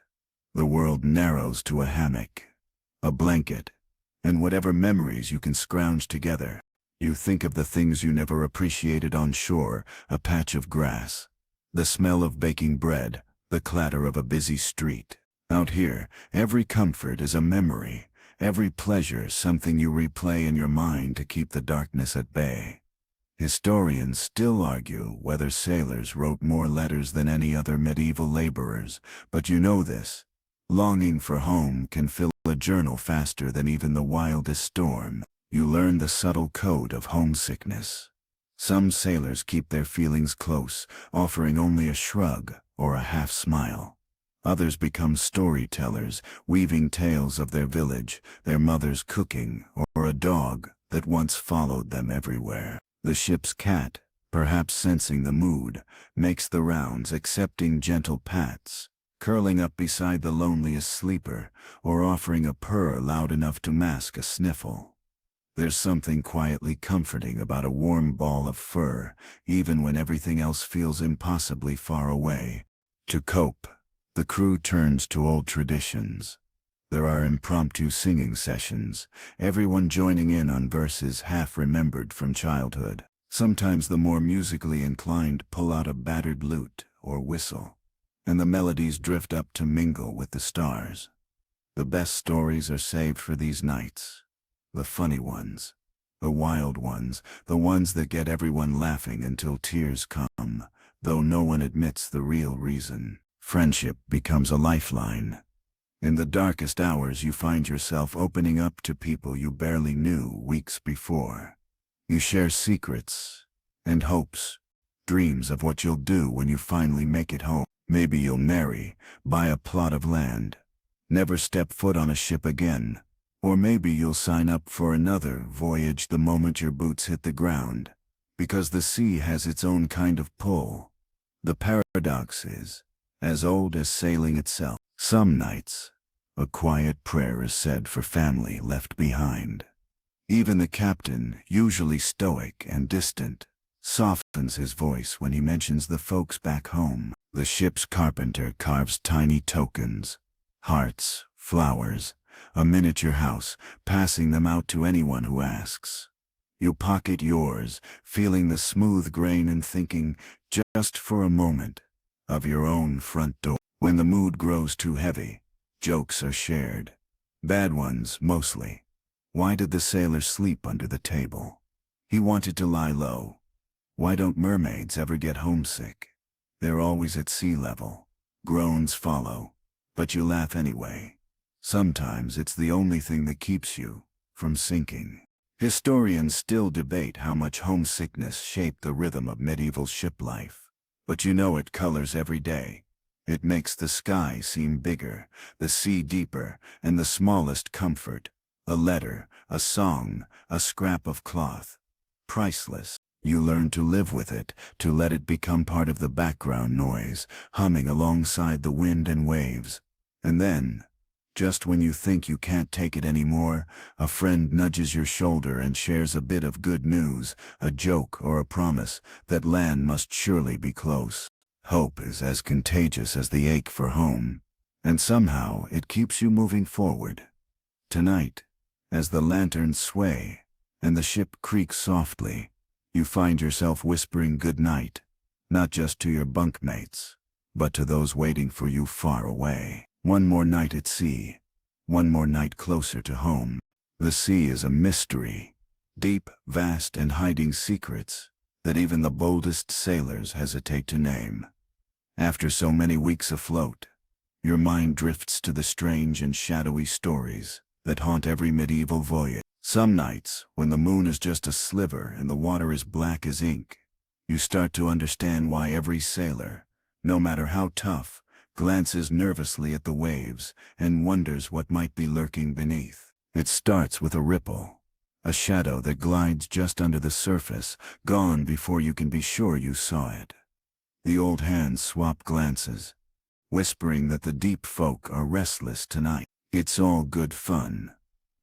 A: The world narrows to a hammock, a blanket, and whatever memories you can scrounge together. You think of the things you never appreciated on shore, a patch of grass, the smell of baking bread, the clatter of a busy street. Out here, every comfort is a memory, every pleasure something you replay in your mind to keep the darkness at bay. Historians still argue whether sailors wrote more letters than any other medieval laborers, but you know this. Longing for home can fill a journal faster than even the wildest storm. You learn the subtle code of homesickness. Some sailors keep their feelings close, offering only a shrug or a half smile. Others become storytellers, weaving tales of their village, their mother's cooking, or a dog that once followed them everywhere. The ship's cat, perhaps sensing the mood, makes the rounds, accepting gentle pats, curling up beside the loneliest sleeper, or offering a purr loud enough to mask a sniffle. There's something quietly comforting about a warm ball of fur, even when everything else feels impossibly far away. To cope, the crew turns to old traditions. There are impromptu singing sessions, everyone joining in on verses half-remembered from childhood. Sometimes the more musically inclined pull out a battered lute or whistle, and the melodies drift up to mingle with the stars. The best stories are saved for these nights. The funny ones, the wild ones, the ones that get everyone laughing until tears come, though no one admits the real reason. Friendship becomes a lifeline. In the darkest hours you find yourself opening up to people you barely knew weeks before. You share secrets and hopes, dreams of what you'll do when you finally make it home. Maybe you'll marry, buy a plot of land, never step foot on a ship again. Or maybe you'll sign up for another voyage the moment your boots hit the ground, because the sea has its own kind of pull. The paradox is as old as sailing itself. Some nights, a quiet prayer is said for family left behind. Even the captain, usually stoic and distant, softens his voice when he mentions the folks back home. The ship's carpenter carves tiny tokens, hearts, flowers, a miniature house, passing them out to anyone who asks. You pocket yours, feeling the smooth grain and thinking, just for a moment, of your own front door. When the mood grows too heavy, jokes are shared. Bad ones, mostly. Why did the sailor sleep under the table? He wanted to lie low. Why don't mermaids ever get homesick? They're always at sea level. Groans follow, but you laugh anyway. Sometimes it's the only thing that keeps you from sinking. Historians still debate how much homesickness shaped the rhythm of medieval ship life. But you know it colors every day. It makes the sky seem bigger, the sea deeper, and the smallest comfort, a letter, a song, a scrap of cloth, priceless. You learn to live with it, to let it become part of the background noise, humming alongside the wind and waves. And then, just when you think you can't take it anymore, a friend nudges your shoulder and shares a bit of good news, a joke or a promise that land must surely be close. Hope is as contagious as the ache for home, and somehow it keeps you moving forward. Tonight, as the lanterns sway and the ship creaks softly, you find yourself whispering good night, not just to your bunkmates, but to those waiting for you far away. One more night at sea, one more night closer to home. The sea is a mystery, deep, vast, and hiding secrets that even the boldest sailors hesitate to name. After so many weeks afloat, your mind drifts to the strange and shadowy stories that haunt every medieval voyage. Some nights, when the moon is just a sliver and the water is black as ink, you start to understand why every sailor, no matter how tough, glances nervously at the waves and wonders what might be lurking beneath. It starts with a ripple, a shadow that glides just under the surface, gone before you can be sure you saw it. The old hands swap glances, whispering that the deep folk are restless tonight. It's all good fun,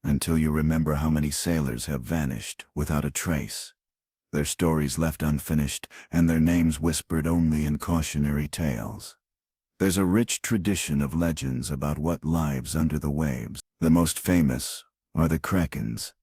A: until you remember how many sailors have vanished without a trace, their stories left unfinished and their names whispered only in cautionary tales. There's a rich tradition of legends about what lives under the waves. The most famous are the krakens,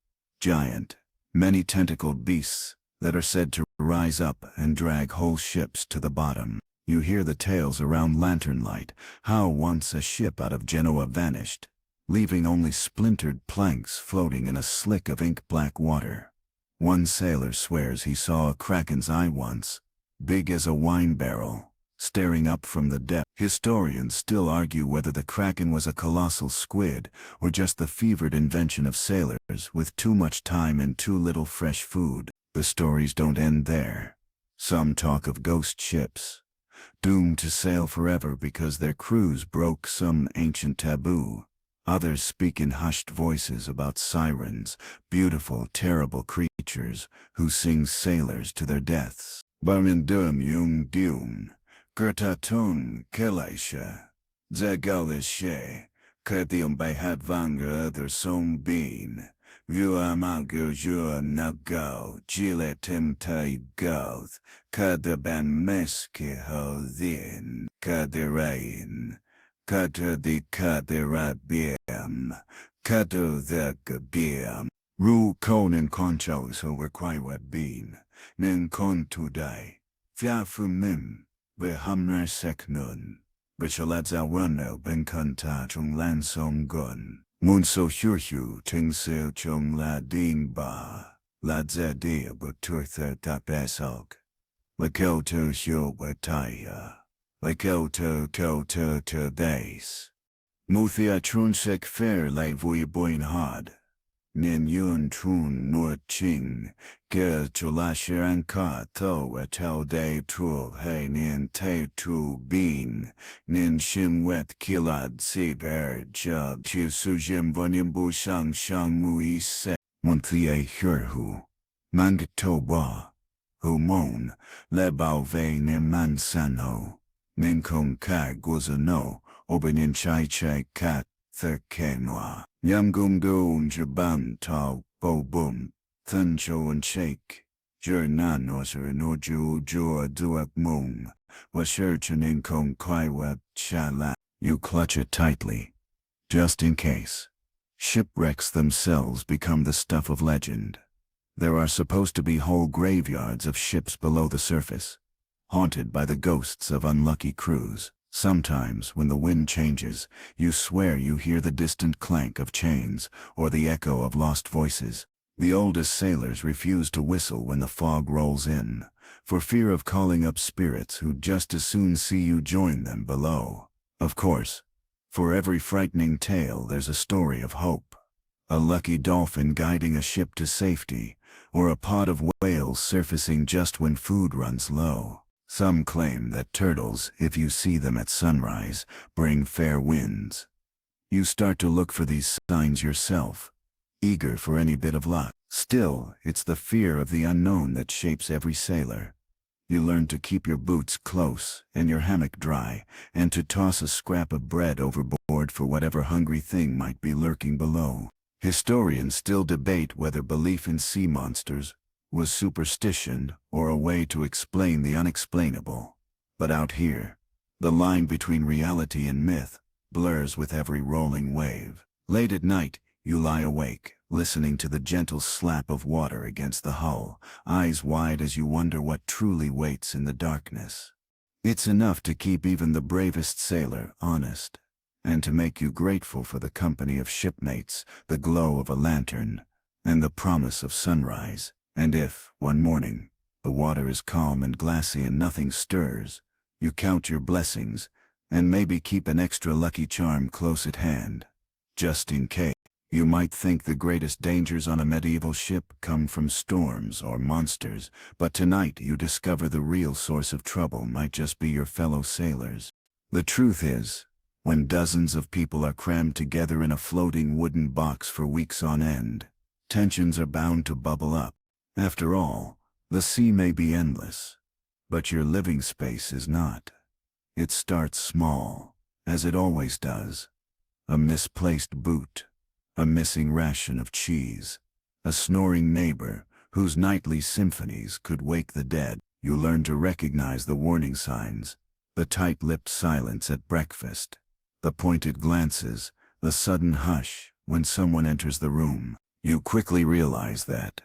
A: giant, many-tentacled beasts that are said to rise up and drag whole ships to the bottom. You hear the tales around lantern light, how once a ship out of Genoa vanished, leaving only splintered planks floating in a slick of ink-black water. One sailor swears he saw a kraken's eye once, big as a wine barrel, staring up from the depths. Historians still argue whether the kraken was a colossal squid or just the fevered invention of sailors with too much time and too little fresh food. The stories don't end there. Some talk of ghost ships, doomed to sail forever because their crews broke some ancient taboo. Others speak in hushed voices about sirens, beautiful, terrible creatures who sing sailors to their deaths. Barmindum yung dune, Gertatun Kelasha, Zegalishe, Kadium by Hadvanga der Song Bean, Vua Mago Jua Nago, Giletim Tai Goth, Kadaban Meske Ho Thin, Kadirain. Kata the Kadirabiam, Kato the Gabiam, Ru Konin Conchos who were quite been, Nin Contudai, Fiafumim, Behamner Seknun, Bichaladza Wano Ben Kanta Chung Lan Song Gun, Munso Hurhu Ting Se Chung La Ding Ba, Ladzadia Buturtha Tapesok, Lakel to Hyo Wataya. To days. Muthia trunsek fair lai vui boin had. Nin yun trun nur ching, ge chulashiran ka to a tel day tu hey nin te tu bean, nin shim wet kilad si ber jub tu sujim vunim bu shang mui se. Muthia hurhu. Mang to ba. Hu mon, le bao ve nim man sanho. Nin kong kag was a no, obenin chai chai kat, the kenwa. Yam gum goon jabam tau, bo boom, thun cho and shake. Jur nan oser no ju jua duak moon. Washer chanin kong kwai web cha la. You clutch it tightly, just in case. Shipwrecks themselves become the stuff of legend. There are supposed to be whole graveyards of ships below the surface, haunted by the ghosts of unlucky crews. Sometimes, when the wind changes, you swear you hear the distant clank of chains or the echo of lost voices. The oldest sailors refuse to whistle when the fog rolls in, for fear of calling up spirits who'd just as soon see you join them below. Of course, for every frightening tale there's a story of hope. A lucky dolphin guiding a ship to safety, or a pod of whales surfacing just when food runs low. Some claim that turtles, if you see them at sunrise, bring fair winds. You start to look for these signs yourself, eager for any bit of luck. Still, it's the fear of the unknown that shapes every sailor. You learn to keep your boots close and your hammock dry, and to toss a scrap of bread overboard for whatever hungry thing might be lurking below. Historians still debate whether belief in sea monsters was superstition or a way to explain the unexplainable. But out here, the line between reality and myth blurs with every rolling wave. Late at night, you lie awake, listening to the gentle slap of water against the hull, eyes wide as you wonder what truly waits in the darkness. It's enough to keep even the bravest sailor honest, and to make you grateful for the company of shipmates, the glow of a lantern, and the promise of sunrise. And if, one morning, the water is calm and glassy and nothing stirs, you count your blessings, and maybe keep an extra lucky charm close at hand, just in case. You might think the greatest dangers on a medieval ship come from storms or monsters, but tonight you discover the real source of trouble might just be your fellow sailors. The truth is, when dozens of people are crammed together in a floating wooden box for weeks on end, tensions are bound to bubble up. After all, the sea may be endless, but your living space is not. It starts small, as it always does. A misplaced boot, a missing ration of cheese, a snoring neighbor whose nightly symphonies could wake the dead. You learn to recognize the warning signs, the tight-lipped silence at breakfast, the pointed glances, the sudden hush when someone enters the room. You quickly realize that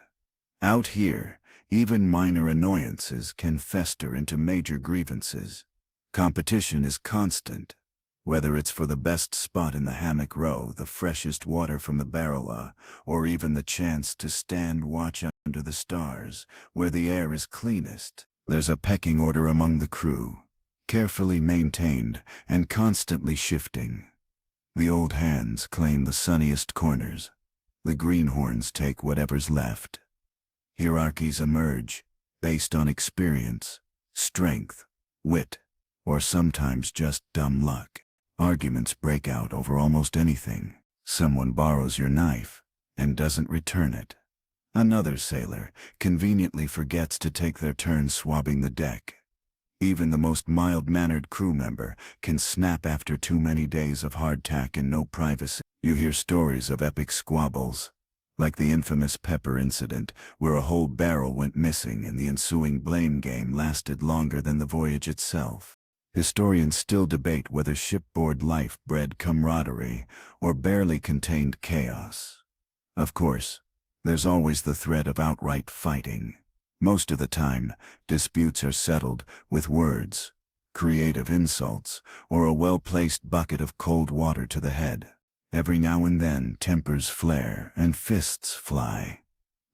A: out here, even minor annoyances can fester into major grievances. Competition is constant, whether it's for the best spot in the hammock row, the freshest water from the barrel, or even the chance to stand watch under the stars, where the air is cleanest. There's a pecking order among the crew, carefully maintained and constantly shifting. The old hands claim the sunniest corners. The greenhorns take whatever's left. Hierarchies emerge, based on experience, strength, wit, or sometimes just dumb luck. Arguments break out over almost anything. Someone borrows your knife and doesn't return it. Another sailor conveniently forgets to take their turn swabbing the deck. Even the most mild-mannered crew member can snap after too many days of hardtack and no privacy. You hear stories of epic squabbles, like the infamous pepper incident, where a whole barrel went missing and the ensuing blame game lasted longer than the voyage itself. Historians still debate whether shipboard life bred camaraderie or barely contained chaos. Of course, there's always the threat of outright fighting. Most of the time, disputes are settled with words, creative insults, or a well-placed bucket of cold water to the head. Every now and then, tempers flare and fists fly.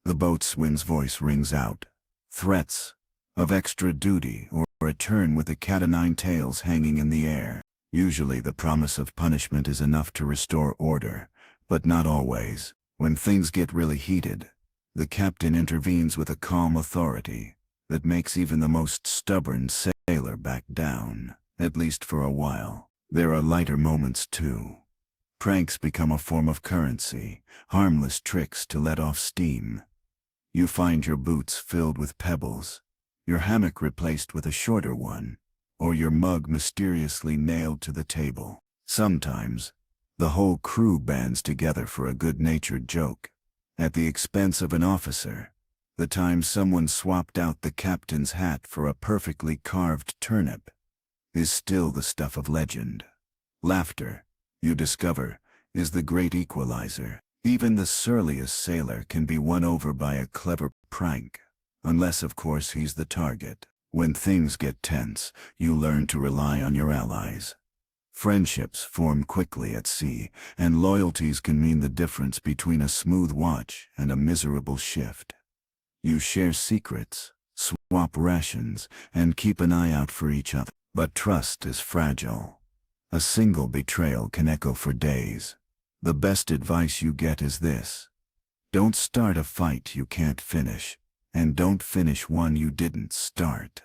A: The boatswain's voice rings out, threats of extra duty or a turn with a cat-o'-nine tails hanging in the air. Usually the promise of punishment is enough to restore order, but not always. When things get really heated, the captain intervenes with a calm authority that makes even the most stubborn sailor back down, at least for a while. There are lighter moments too. Pranks become a form of currency, harmless tricks to let off steam. You find your boots filled with pebbles, your hammock replaced with a shorter one, or your mug mysteriously nailed to the table. Sometimes, the whole crew bands together for a good-natured joke, at the expense of an officer. The time someone swapped out the captain's hat for a perfectly carved turnip is still the stuff of legend. Laughter, you discover, is the great equalizer. Even the surliest sailor can be won over by a clever prank, unless of course he's the target. When things get tense, you learn to rely on your allies. Friendships form quickly at sea, and loyalties can mean the difference between a smooth watch and a miserable shift. You share secrets, swap rations, and keep an eye out for each other. But trust is fragile. A single betrayal can echo for days. The best advice you get is this: don't start a fight you can't finish, and don't finish one you didn't start.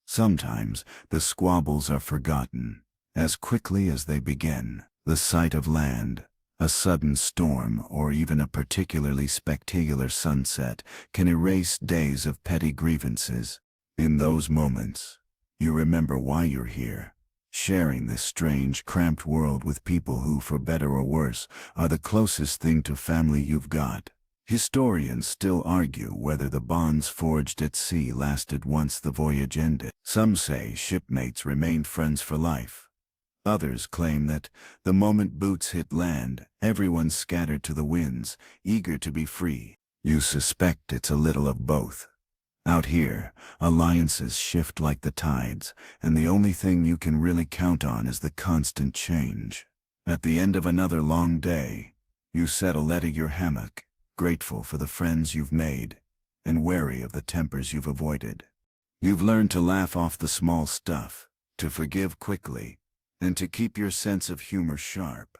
A: Sometimes the squabbles are forgotten as quickly as they begin. The sight of land, a sudden storm, or even a particularly spectacular sunset can erase days of petty grievances. In those moments, you remember why you're here, sharing this strange, cramped world with people who, for better or worse, are the closest thing to family you've got. Historians still argue whether the bonds forged at sea lasted once the voyage ended. Some say shipmates remained friends for life. Others claim that, the moment boots hit land, everyone scattered to the winds, eager to be free. You suspect it's a little of both. Out here, alliances shift like the tides, and the only thing you can really count on is the constant change. At the end of another long day, you settle at your hammock, grateful for the friends you've made, and wary of the tempers you've avoided. You've learned to laugh off the small stuff, to forgive quickly, and to keep your sense of humor sharp.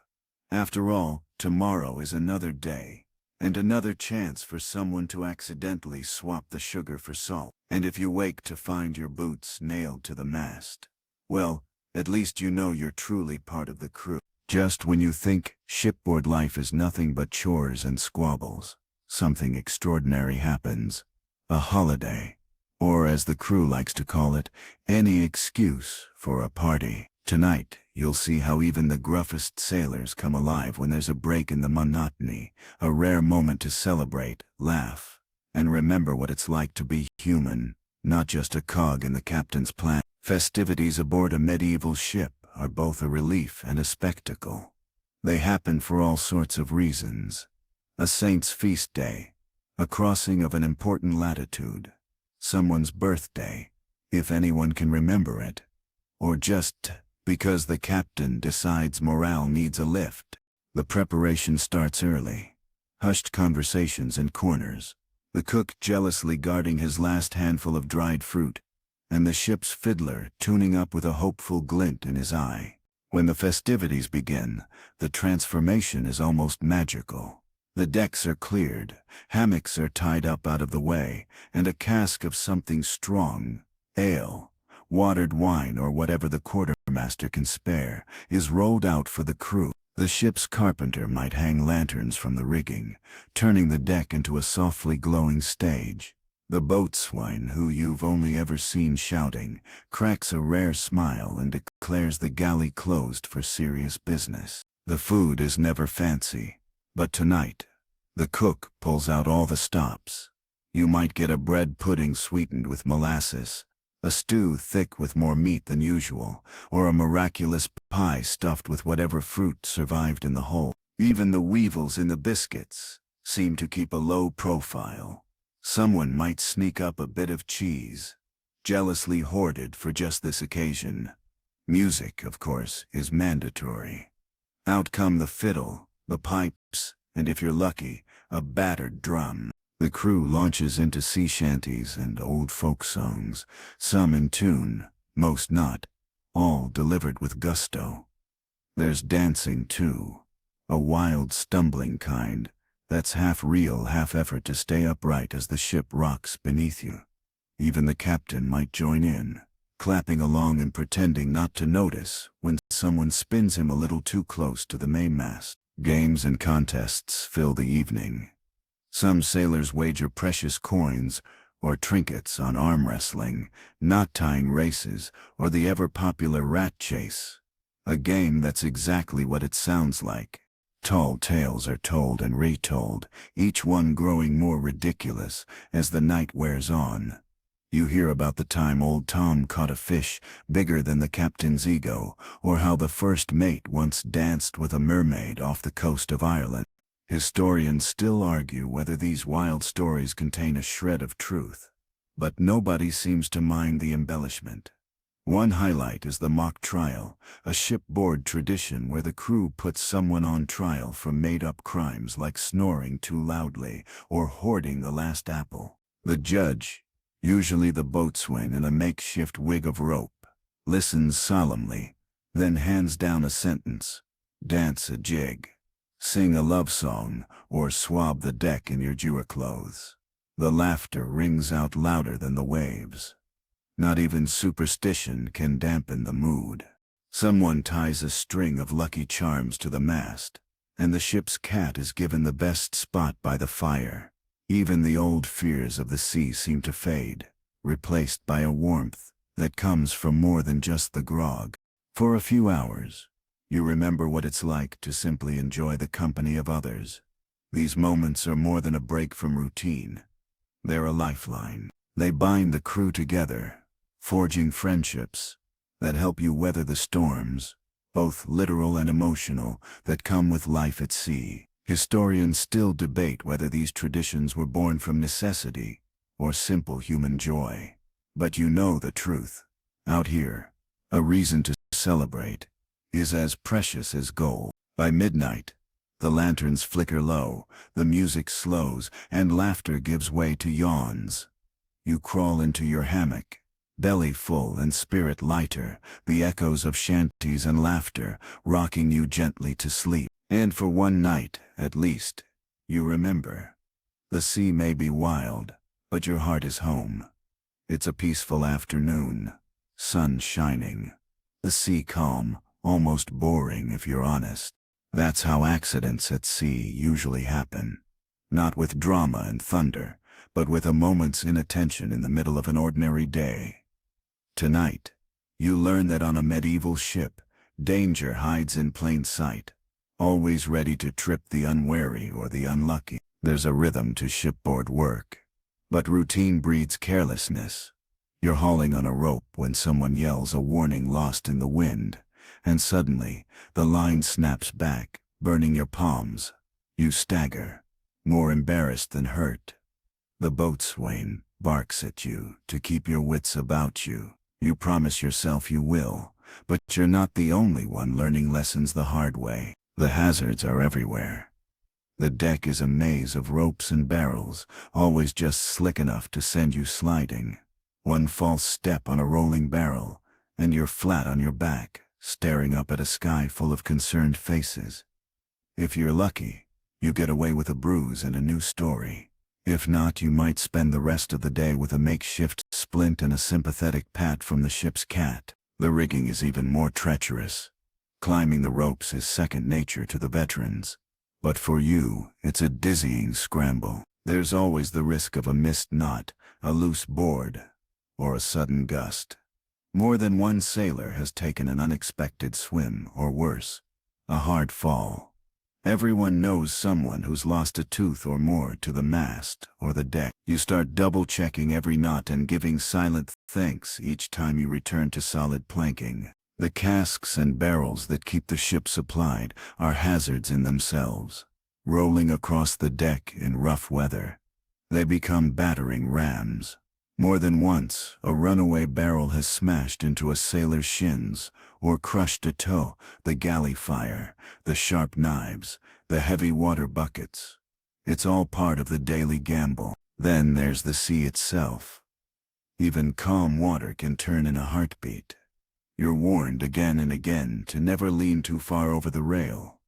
A: After all, tomorrow is another day, and another chance for someone to accidentally swap the sugar for salt. And if you wake to find your boots nailed to the mast, well, at least you know you're truly part of the crew. Just when you think shipboard life is nothing but chores and squabbles, something extraordinary happens. A holiday, or as the crew likes to call it, any excuse for a party. Tonight, you'll see how even the gruffest sailors come alive when there's a break in the monotony, a rare moment to celebrate, laugh, and remember what it's like to be human, not just a cog in the captain's plan. Festivities aboard a medieval ship are both a relief and a spectacle. They happen for all sorts of reasons. A saint's feast day, a crossing of an important latitude, someone's birthday, if anyone can remember it, or just because the captain decides morale needs a lift. The preparation starts early. Hushed conversations in corners, the cook jealously guarding his last handful of dried fruit, and the ship's fiddler tuning up with a hopeful glint in his eye. When the festivities begin, the transformation is almost magical. The decks are cleared, hammocks are tied up out of the way, and a cask of something strong, ale, watered wine, or whatever the quartermaster can spare, is rolled out for the crew. The ship's carpenter might hang lanterns from the rigging, turning the deck into a softly glowing stage. The boatswain, who you've only ever seen shouting, cracks a rare smile and declares the galley closed for serious business. The food is never fancy, but tonight, the cook pulls out all the stops. You might get a bread pudding sweetened with molasses, a stew thick with more meat than usual, or a miraculous pie stuffed with whatever fruit survived in the hole. Even the weevils in the biscuits seem to keep a low profile. Someone might sneak up a bit of cheese, jealously hoarded for just this occasion. Music, of course, is mandatory. Out come the fiddle, the pipes, and if you're lucky, a battered drum. The crew launches into sea shanties and old folk songs, some in tune, most not, all delivered with gusto. There's dancing too, a wild stumbling kind, that's half real, half effort to stay upright as the ship rocks beneath you. Even the captain might join in, clapping along and pretending not to notice when someone spins him a little too close to the mainmast. Games and contests fill the evening. Some sailors wager precious coins or trinkets on arm wrestling, knot-tying races, or the ever-popular rat chase. A game that's exactly what it sounds like. Tall tales are told and retold, each one growing more ridiculous as the night wears on. You hear about the time old Tom caught a fish bigger than the captain's ego, or how the first mate once danced with a mermaid off the coast of Ireland. Historians still argue whether these wild stories contain a shred of truth, but nobody seems to mind the embellishment. One highlight is the mock trial, a shipboard tradition where the crew puts someone on trial for made-up crimes like snoring too loudly or hoarding the last apple. The judge, usually the boatswain in a makeshift wig of rope, listens solemnly, then hands down a sentence: dance a jig, sing a love song, or swab the deck in your Jura clothes. The laughter rings out louder than the waves. Not even superstition can dampen the mood. Someone ties a string of lucky charms to the mast, and the ship's cat is given the best spot by the fire. Even the old fears of the sea seem to fade, replaced by a warmth that comes from more than just the grog. For a few hours, you remember what it's like to simply enjoy the company of others. These moments are more than a break from routine. They're a lifeline. They bind the crew together, forging friendships that help you weather the storms, both literal and emotional, that come with life at sea. Historians still debate whether these traditions were born from necessity or simple human joy. But you know the truth. Out here, a reason to celebrate is as precious as gold. By midnight, the lanterns flicker low, the music slows, and laughter gives way to yawns. You crawl into your hammock, belly full and spirit lighter, the echoes of shanties and laughter rocking you gently to sleep. And for one night, at least, you remember. The sea may be wild, but your heart is home. It's a peaceful afternoon, sun shining, the sea calm, almost boring if you're honest. That's how accidents at sea usually happen. Not with drama and thunder, but with a moment's inattention in the middle of an ordinary day. Tonight, you learn that on a medieval ship, danger hides in plain sight, always ready to trip the unwary or the unlucky. There's a rhythm to shipboard work, but routine breeds carelessness. You're hauling on a rope when someone yells a warning lost in the wind, and suddenly, the line snaps back, burning your palms. You stagger, more embarrassed than hurt. The boatswain barks at you to keep your wits about you. You promise yourself you will, but you're not the only one learning lessons the hard way. The hazards are everywhere. The deck is a maze of ropes and barrels, always just slick enough to send you sliding. One false step on a rolling barrel, and you're flat on your back, staring up at a sky full of concerned faces. If you're lucky, you get away with a bruise and a new story. If not, you might spend the rest of the day with a makeshift splint and a sympathetic pat from the ship's cat. The rigging is even more treacherous. Climbing the ropes is second nature to the veterans. But for you, it's a dizzying scramble. There's always the risk of a missed knot, a loose board, or a sudden gust. More than one sailor has taken an unexpected swim, or worse, a hard fall. Everyone knows someone who's lost a tooth or more to the mast or the deck. You start double-checking every knot and giving silent thanks each time you return to solid planking. The casks and barrels that keep the ship supplied are hazards in themselves. Rolling across the deck in rough weather, they become battering rams. More than once, a runaway barrel has smashed into a sailor's shins, or crushed a toe. The galley fire, the sharp knives, the heavy water buckets. It's all part of the daily gamble. Then there's the sea itself. Even calm water can turn in a heartbeat. You're warned again and again to never lean too far over the rail.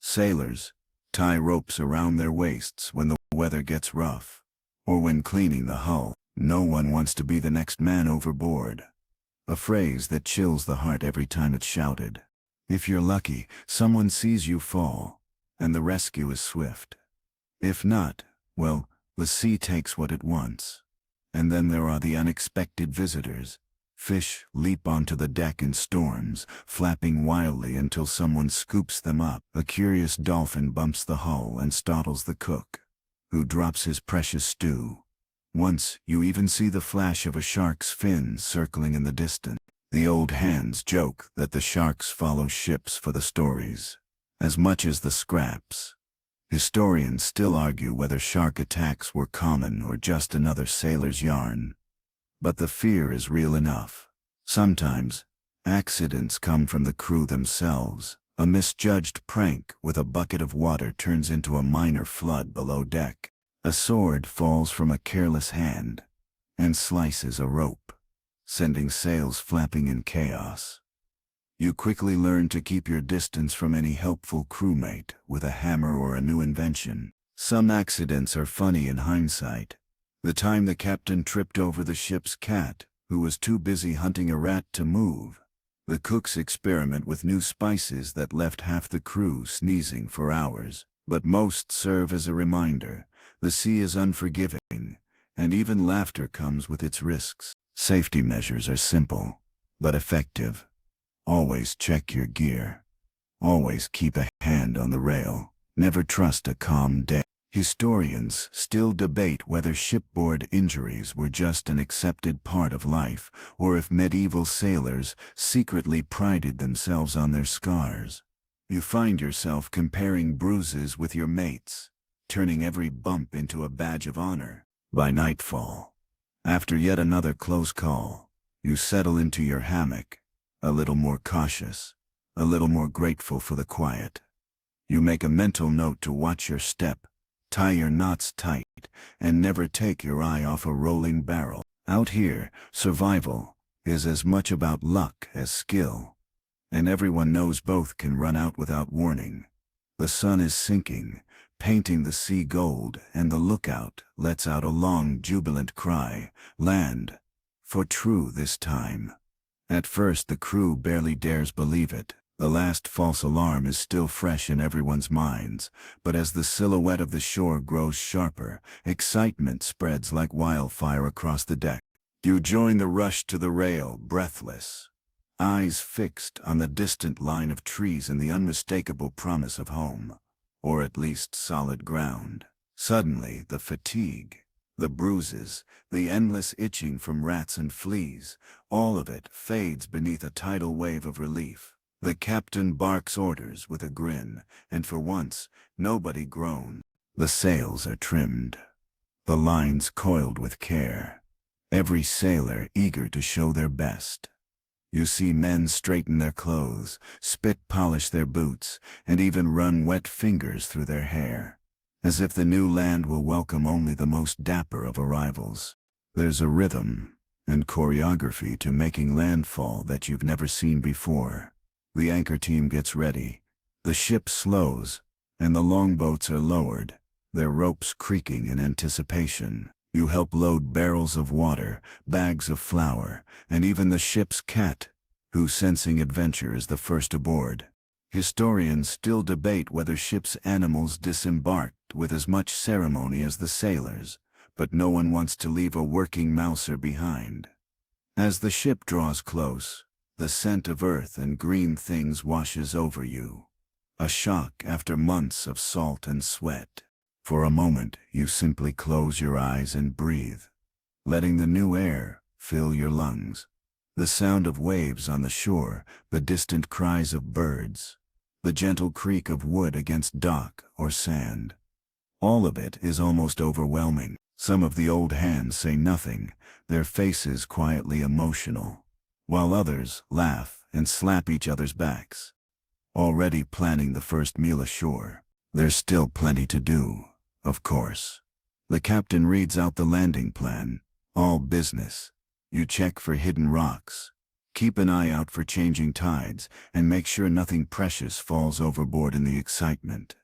A: Sailors tie ropes around their waists when the weather gets rough, or when cleaning the hull. No one wants to be the next man overboard. A phrase that chills the heart every time it's shouted. If you're lucky, someone sees you fall, and the rescue is swift. If not, well, the sea takes what it wants. And then there are the unexpected visitors. Fish leap onto the deck in storms, flapping wildly until someone scoops them up. A curious dolphin bumps the hull and startles the cook, who drops his precious stew. Once you even see the flash of a shark's fins circling in the distance. The old hands joke that the sharks follow ships for the stories, as much as the scraps. Historians still argue whether shark attacks were common or just another sailor's yarn. But the fear is real enough. Sometimes, accidents come from the crew themselves. A misjudged prank with a bucket of water turns into a minor flood below deck. A sword falls from a careless hand and slices a rope, sending sails flapping in chaos. You quickly learn to keep your distance from any helpful crewmate with a hammer or a new invention. Some accidents are funny in hindsight. The time the captain tripped over the ship's cat, who was too busy hunting a rat to move. The cook's experiment with new spices that left half the crew sneezing for hours. But most serve as a reminder. The sea is unforgiving, and even laughter comes with its risks. Safety measures are simple, but effective. Always check your gear. Always keep a hand on the rail. Never trust a calm day. Historians still debate whether shipboard injuries were just an accepted part of life, or if medieval sailors secretly prided themselves on their scars. You find yourself comparing bruises with your mates, turning every bump into a badge of honor. By nightfall, after yet another close call, you settle into your hammock, a little more cautious, a little more grateful for the quiet. You make a mental note to watch your step, tie your knots tight, and never take your eye off a rolling barrel. Out here, survival is as much about luck as skill, and everyone knows both can run out without warning. The sun is sinking, painting the sea gold, and the lookout lets out a long, jubilant cry, "Land!" For true this time. At first the crew barely dares believe it. The last false alarm is still fresh in everyone's minds, but as the silhouette of the shore grows sharper, excitement spreads like wildfire across the deck. You join the rush to the rail, breathless, eyes fixed on the distant line of trees and the unmistakable promise of home, or at least solid ground. Suddenly, the fatigue, the bruises, the endless itching from rats and fleas, all of it fades beneath a tidal wave of relief. The captain barks orders with a grin, and for once, nobody groans. The sails are trimmed, the lines coiled with care, every sailor eager to show their best. You see men straighten their clothes, spit polish their boots, and even run wet fingers through their hair, as if the new land will welcome only the most dapper of arrivals. There's a rhythm and choreography to making landfall that you've never seen before. The anchor team gets ready, the ship slows, and the longboats are lowered, their ropes creaking in anticipation. You help load barrels of water, bags of flour, and even the ship's cat, who, sensing adventure, is the first aboard. Historians still debate whether ship's animals disembarked with as much ceremony as the sailors, but no one wants to leave a working mouser behind. As the ship draws close, the scent of earth and green things washes over you. A shock after months of salt and sweat. For a moment, you simply close your eyes and breathe, letting the new air fill your lungs. The sound of waves on the shore, the distant cries of birds, the gentle creak of wood against dock or sand. All of it is almost overwhelming. Some of the old hands say nothing, their faces quietly emotional, while others laugh and slap each other's backs, already planning the first meal ashore. There's still plenty to do, of course. The captain reads out the landing plan, all business. You check for hidden rocks, keep an eye out for changing tides, and make sure nothing precious falls overboard in the excitement.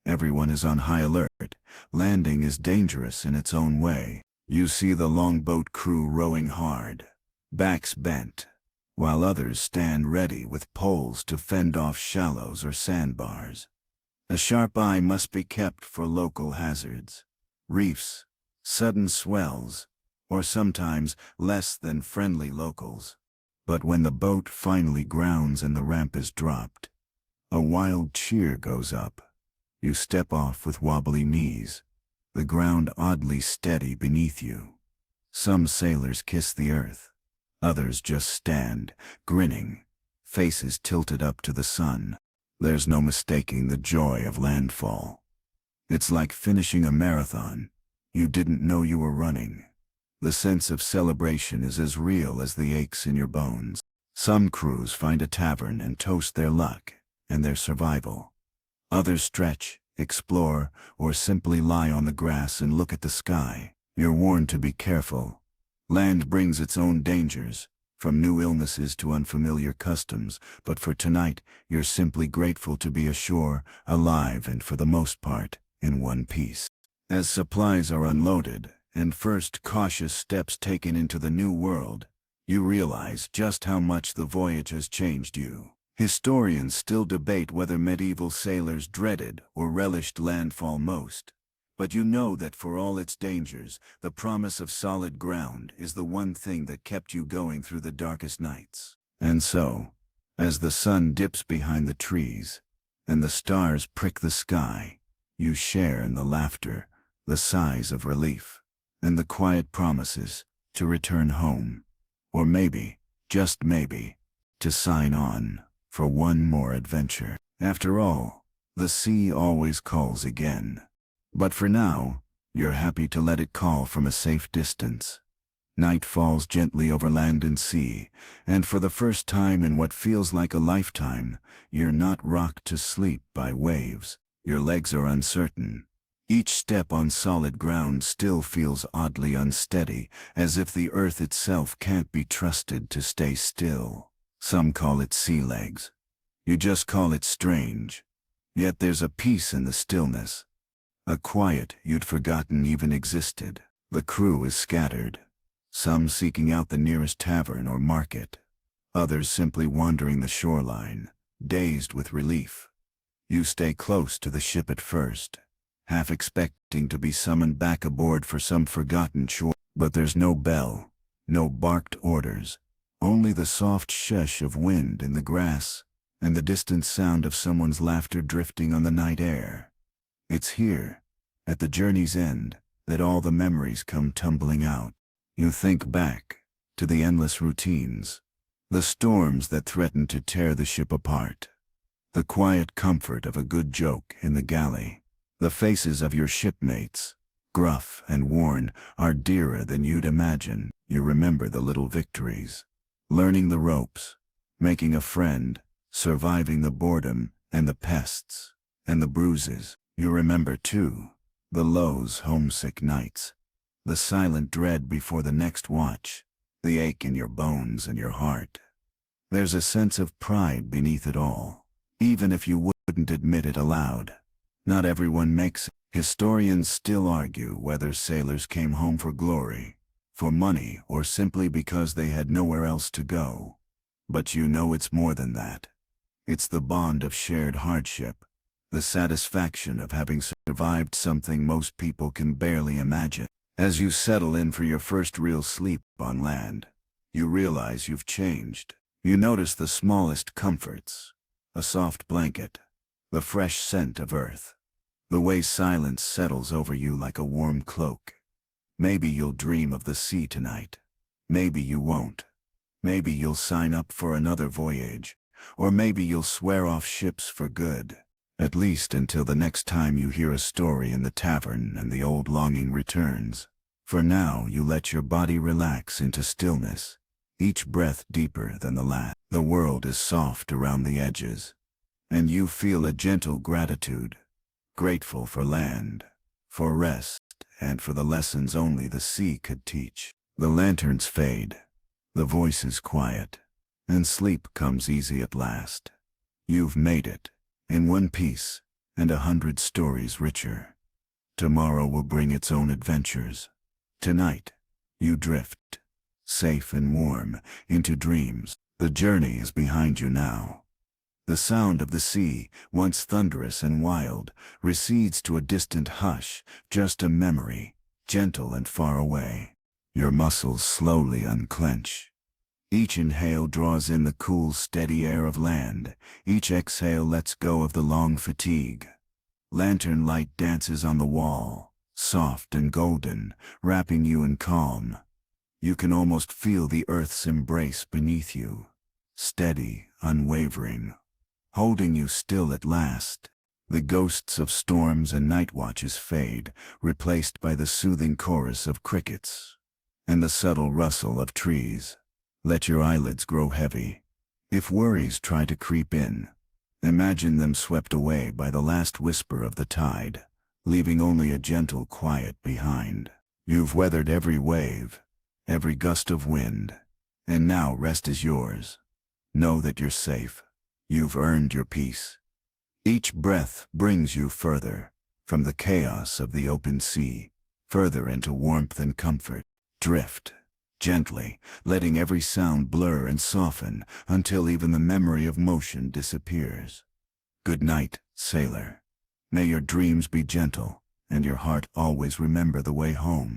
A: Everyone is on high alert. Landing is dangerous in its own way. You see the longboat crew rowing hard, backs bent, while others stand ready with poles to fend off shallows or sandbars. A sharp eye must be kept for local hazards, reefs, sudden swells, or sometimes less than friendly locals. But when the boat finally grounds and the ramp is dropped, a wild cheer goes up. You step off with wobbly knees, the ground oddly steady beneath you. Some sailors kiss the earth. Others just stand, grinning, faces tilted up to the sun. There's no mistaking the joy of landfall. It's like finishing a marathon you didn't know you were running. The sense of celebration is as real as the aches in your bones. Some crews find a tavern and toast their luck and their survival. Others stretch, explore, or simply lie on the grass and look at the sky. You're warned to be careful. Land brings its own dangers, from new illnesses to unfamiliar customs, but for tonight, you're simply grateful to be ashore, alive and for the most part, in one piece. As supplies are unloaded, and first cautious steps taken into the new world, you realize just how much the voyage has changed you. Historians still debate whether medieval sailors dreaded or relished landfall most, but you know that for all its dangers, the promise of solid ground is the one thing that kept you going through the darkest nights. And so, as the sun dips behind the trees, and the stars prick the sky, you share in the laughter, the sighs of relief, and the quiet promises to return home, or maybe, just maybe, to sign on for one more adventure. After all, the sea always calls again. But for now, you're happy to let it call from a safe distance. Night falls gently over land and sea, and for the first time in what feels like a lifetime, you're not rocked to sleep by waves. Your legs are uncertain. Each step on solid ground still feels oddly unsteady, as if the earth itself can't be trusted to stay still. Some call it sea legs. You just call it strange. Yet there's a peace in the stillness. A quiet you'd forgotten even existed. The crew is scattered. Some seeking out the nearest tavern or market. Others simply wandering the shoreline, dazed with relief. You stay close to the ship at first, half expecting to be summoned back aboard for some forgotten chore. But there's no bell, no barked orders, only the soft shush of wind in the grass, and the distant sound of someone's laughter drifting on the night air. It's here, at the journey's end, that all the memories come tumbling out. You think back to the endless routines, the storms that threatened to tear the ship apart, the quiet comfort of a good joke in the galley. The faces of your shipmates, gruff and worn, are dearer than you'd imagine. You remember the little victories, learning the ropes, making a friend, surviving the boredom and the pests, and the bruises. You remember, too, the lows, homesick nights, the silent dread before the next watch, the ache in your bones and your heart. There's a sense of pride beneath it all, even if you wouldn't admit it aloud. Not everyone makes it. Historians still argue whether sailors came home for glory, for money, or simply because they had nowhere else to go. But you know it's more than that. It's the bond of shared hardship, the satisfaction of having survived something most people can barely imagine. As you settle in for your first real sleep on land, you realize you've changed. You notice the smallest comforts, a soft blanket, the fresh scent of earth, the way silence settles over you like a warm cloak. Maybe you'll dream of the sea tonight. Maybe you won't. Maybe you'll sign up for another voyage, or maybe you'll swear off ships for good, at least until the next time you hear a story in the tavern and the old longing returns. For now, you let your body relax into stillness, each breath deeper than the last. The world is soft around the edges, and you feel a gentle gratitude, grateful for land, for rest, and for the lessons only the sea could teach. The lanterns fade, the voices quiet, and sleep comes easy at last. You've made it, in one piece, and 100 stories richer. Tomorrow will bring its own adventures. Tonight, you drift, safe and warm, into dreams. The journey is behind you now. The sound of the sea, once thunderous and wild, recedes to a distant hush, just a memory, gentle and far away. Your muscles slowly unclench. Each inhale draws in the cool, steady air of land. Each exhale lets go of the long fatigue. Lantern light dances on the wall, soft and golden, wrapping you in calm. You can almost feel the earth's embrace beneath you, steady, unwavering, holding you still at last. The ghosts of storms and night watches fade, replaced by the soothing chorus of crickets and the subtle rustle of trees. Let your eyelids grow heavy. If worries try to creep in, imagine them swept away by the last whisper of the tide, leaving only a gentle quiet behind. You've weathered every wave, every gust of wind, and now rest is yours. Know that you're safe. You've earned your peace. Each breath brings you further, from the chaos of the open sea, further into warmth and comfort. Drift, gently, letting every sound blur and soften until even the memory of motion disappears. Good night, sailor. May your dreams be gentle, and your heart always remember the way home.